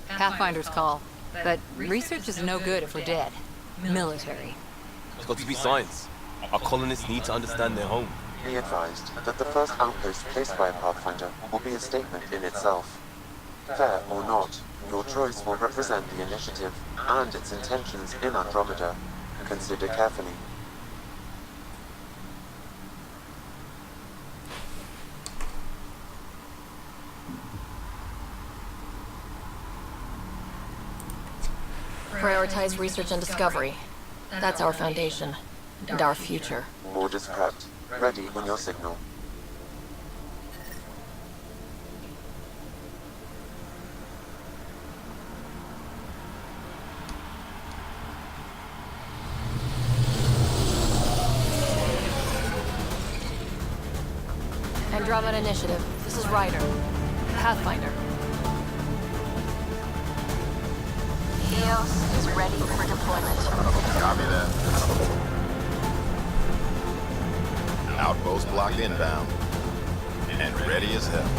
Pathfinder's call. But research is no good if we're dead. Military. It's got to be science. Our colonists need to understand their home. Be advised that the first outpost placed by a Pathfinder will be a statement in itself. Fair or not, your choice will represent the initiative and its intentions in Andromeda. Consider carefully. Prioritize research and discovery. That's our foundation. And our future. Orders prepped. Ready when your signal. Andromeda Initiative. This is Ryder. Pathfinder. EOS is ready for deployment. Copy that. Outpost blocked inbound. And ready as hell.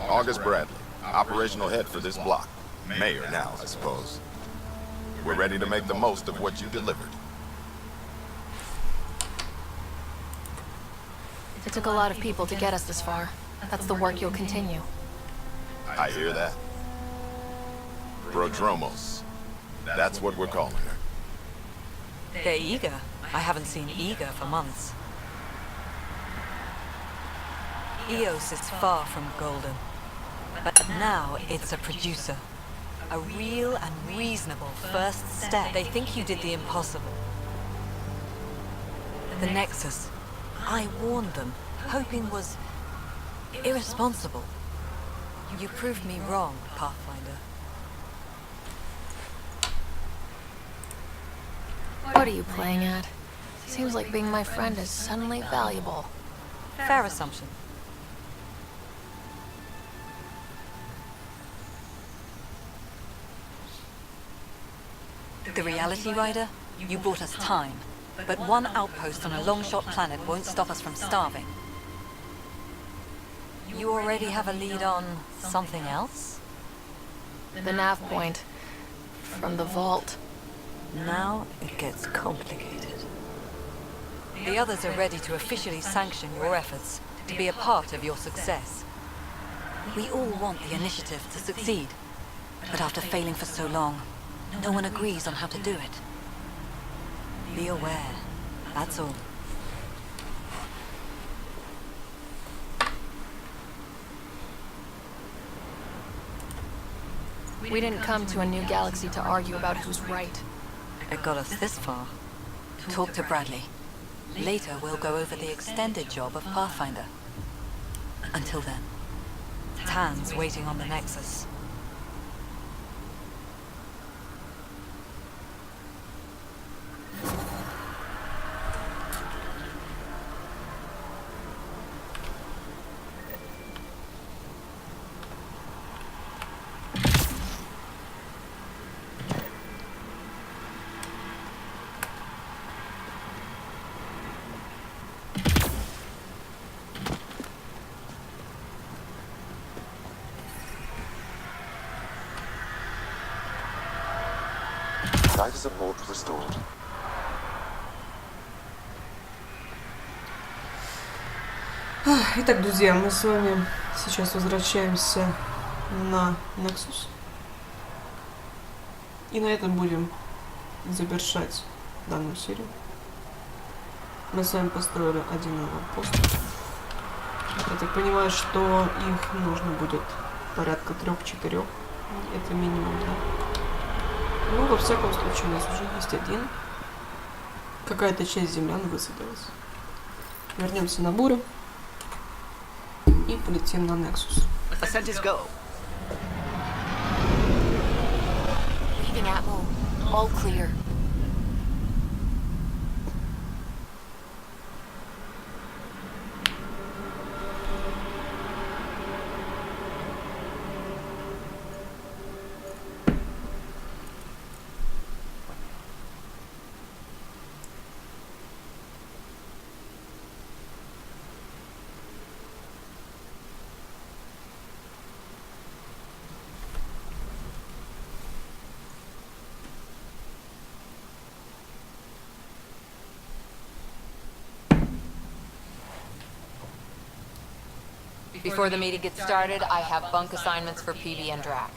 August Bradley, operational head for this block. Mayor now, I suppose. We're ready to make the most of what you delivered. It took a lot of people to get us this far. That's the work you'll continue. I hear that. Prodromos. That's what we're calling her. They're eager. I haven't seen eager for months. EOS is far from golden. But now it's a producer. A real and reasonable first step. They think you did the impossible. The Nexus. I warned them. Hoping was irresponsible. You proved me wrong, Pathfinder. What are you playing at? Seems like being my friend is suddenly valuable. Fair assumption. The reality rider? You bought us time. But one outpost on a long-shot planet won't stop us from starving. You already have a lead on something else? The nav point. From the vault. Now it gets complicated. The others are ready to officially sanction your efforts, to be a part of your success. We all want the initiative to succeed. But after failing for so long, no one agrees on how to do it. Be aware, that's all. We didn't come to a new galaxy to argue about who's right. It got us this far. Talk to Bradley. Later, we'll go over the extended job of Pathfinder. Until then, Tan's waiting on the Nexus. Life support restored. Итак, друзья, мы с вами сейчас возвращаемся на Nexus. И на этом будем завершать данную серию. Мы с вами построили один аванпост. Я так понимаю, что их нужно будет порядка 3-4. Это минимум, да? Ну, во всяком случае, у нас уже есть один. Какая-то часть землян высадилась. Вернемся на бурю. И полетим на Nexus. Leaving Atmo. All clear. Before the meeting gets started, I have bunk assignments for Phoebe and Drac.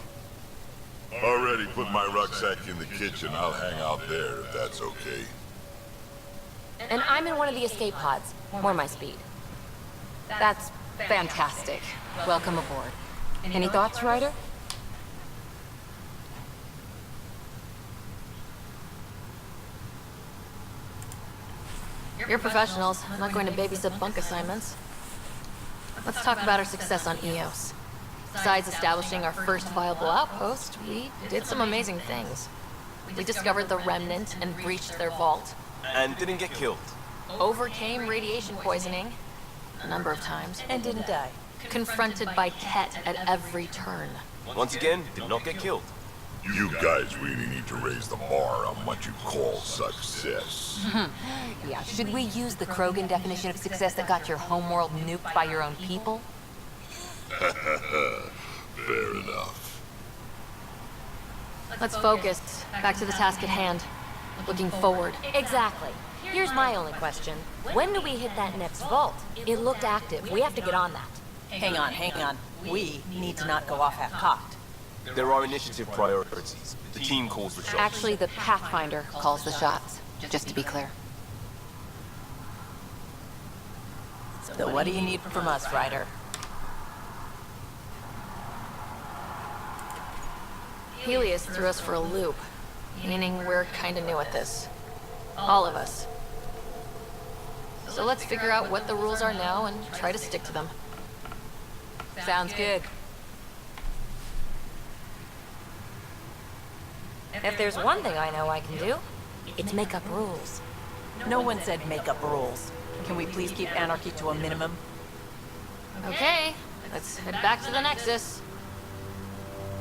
Already put my rucksack in the kitchen. I'll hang out there if that's okay. And I'm in one of the escape pods. More my speed. That's fantastic. Welcome aboard. Any thoughts, Ryder? You're professionals. I'm not going to babysit bunk assignments. Let's talk about our success on Eos. Besides establishing our first viable outpost, we did some amazing things. We discovered the Remnant and breached their vault. And didn't get killed. Overcame radiation poisoning a number of times. And didn't die. Confronted by Ket at every turn. Once again, did not get killed. You guys really need to raise the bar on what you call success. Yeah, should we use the Krogan definition of success that got your homeworld nuked by your own people? Fair enough. Let's focus. Back to the task at hand. Looking forward. Exactly. Here's my only question. When do we hit that next vault? It looked active. We have to get on that. Hang on. We need to not go off half-cocked. There are initiative priorities. The team calls the shots. Actually, the Pathfinder calls the shots, just to be clear. So what do you need from us, Ryder? Helios threw us for a loop, meaning we're kinda new at this. All of us. So let's figure out what the rules are now and try to stick to them. Sounds good. If there's one thing I know I can do, It's make up rules. No one said make up rules. Can we please keep anarchy to a minimum? Okay, let's head back to the Nexus.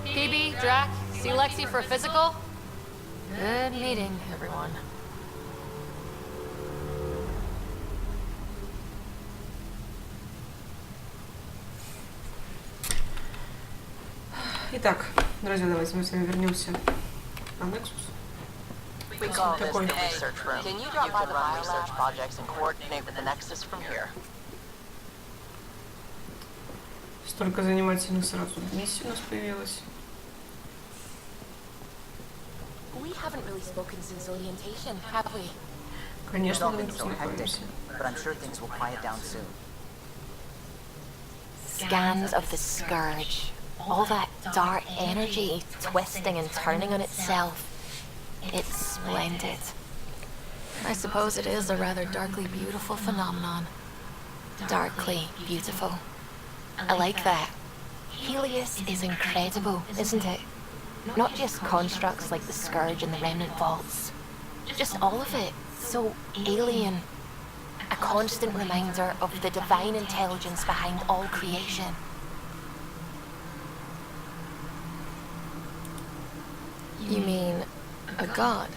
Phoebe, Drac, see Lexi for a physical? Good meeting, everyone. Итак, друзья, давайте мы с вами вернемся на Nexus. We call this Такой. the research room. Can you You drop by can the run bio research lab? projects and coordinate with the Nexus from here. Столько занимательных сразу миссий у нас появилось. We haven't really spoken since orientation, have we? Конечно, It's all мы been so hectic, познакомимся. but I'm sure things will quiet down soon. Scans of the Scourge. All that dark energy twisting and turning on itself. It's splendid. I suppose it is a rather darkly beautiful phenomenon. Darkly beautiful. I like that. Helios is incredible, isn't it? Not just constructs like the Scourge and the Remnant Vaults. Just all of it. So alien. A constant reminder of the divine intelligence behind all creation. You mean a god?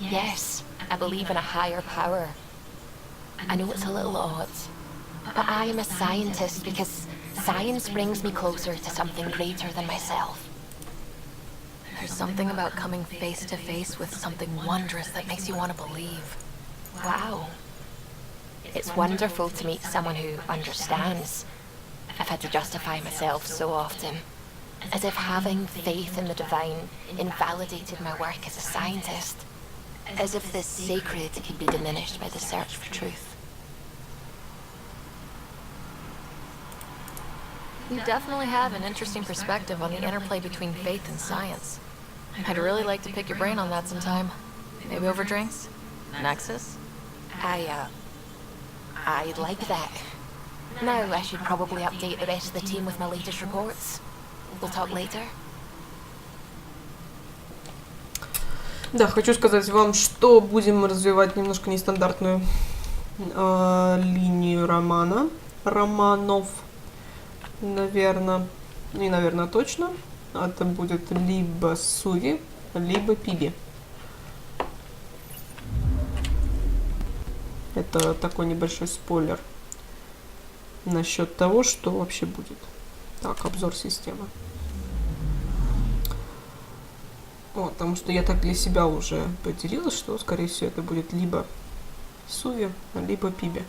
Yes, I believe in a higher power. I know it's a little odd, but I am a scientist because science brings me closer to something greater than myself. There's something about coming face to face with something wondrous that makes you want to believe. Wow. It's wonderful to meet someone who understands. I've had to justify myself so often. As if having faith in the divine invalidated my work as a scientist. As if the sacred could be diminished by the search for truth. You definitely have an interesting perspective on the interplay between faith and science. I'd really like to pick your brain on that sometime. Maybe over drinks? Nexus? I'd like that. Now I should probably update the rest of the team with my latest reports. We'll talk later. Да, хочу сказать вам, что будем развивать немножко нестандартную линию романов, наверное, и, наверное, точно. Это будет либо Суви, либо Пиби. Это такой небольшой спойлер насчет того, что вообще будет. Так, обзор системы. Вот, потому что я так для себя уже поделилась, что, скорее всего, это будет либо Суви, либо Пиби.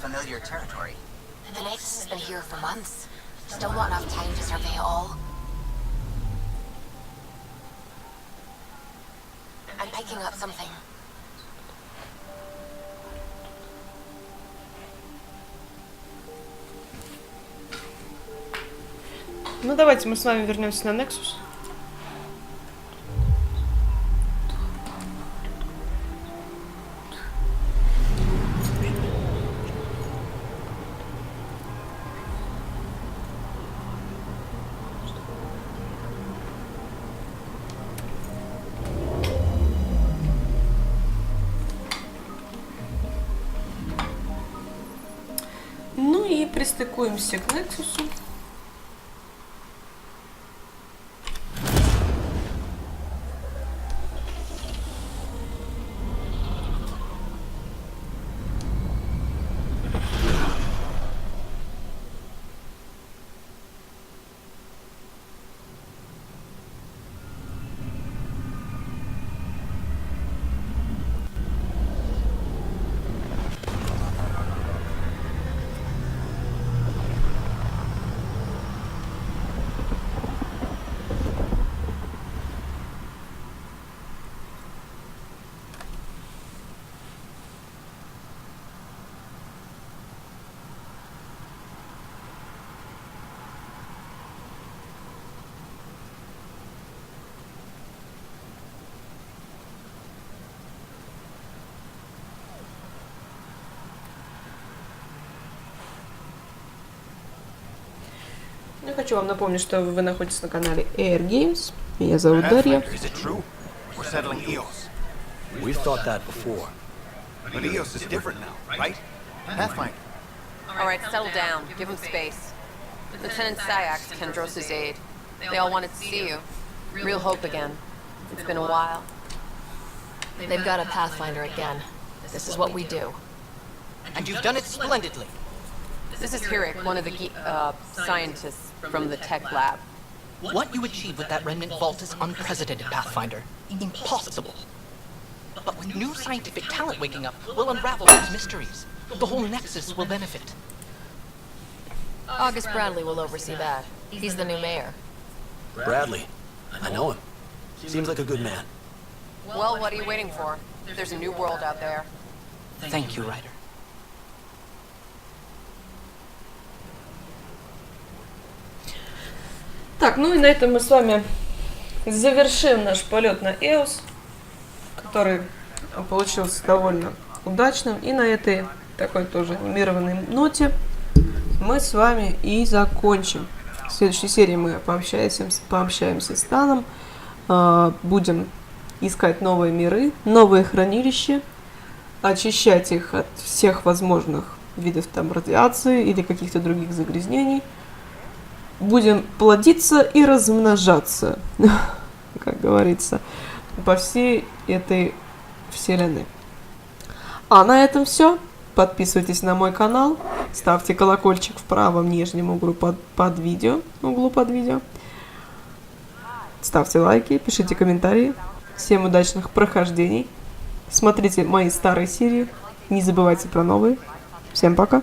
Familiar territory. The Nexus has been here for months. Still not enough time to survey it all. I'm picking up something. Ну, давайте мы с вами вернемся на Nexus. Ну и пристыкуемся к Nexus'у. Я хочу вам напомнить, что вы находитесь на канале Air Games. Меня зовут Дарья. Is it true? We're settling EOS. We've thought that before. But EOS is different now, right? Pathfinder. All right, settle down. Give him space. Lieutenant Syax, Kendros' aide. They all wanted to see you. Real hope again. It's been a while. They've got a Pathfinder again. This is what we do. And you've done it splendidly. This is Hirik, one of the scientists from the tech lab. What you achieved with that remnant vault is unprecedented, Pathfinder. Impossible. But with new scientific talent waking up, we'll unravel these mysteries. The whole Nexus will benefit. August Bradley will oversee that. He's the new mayor. Bradley. I know him. Seems like a good man. Well, what are you waiting for? There's a new world out there. Thank you, Ryder. Так, ну и на этом мы с вами завершим наш полет на EOS, который получился довольно удачным. И на этой такой тоже анимированной ноте мы с вами и закончим. В следующей серии мы пообщаемся с Таном, будем искать новые миры, новые хранилища, очищать их от всех возможных видов там радиации или каких-то других загрязнений. Будем плодиться и размножаться, как говорится, по всей этой вселенной. А на этом все. Подписывайтесь на мой канал, ставьте колокольчик в правом нижнем углу под видео, ставьте лайки, пишите комментарии. Всем удачных прохождений. Смотрите мои старые серии, не забывайте про новые. Всем пока.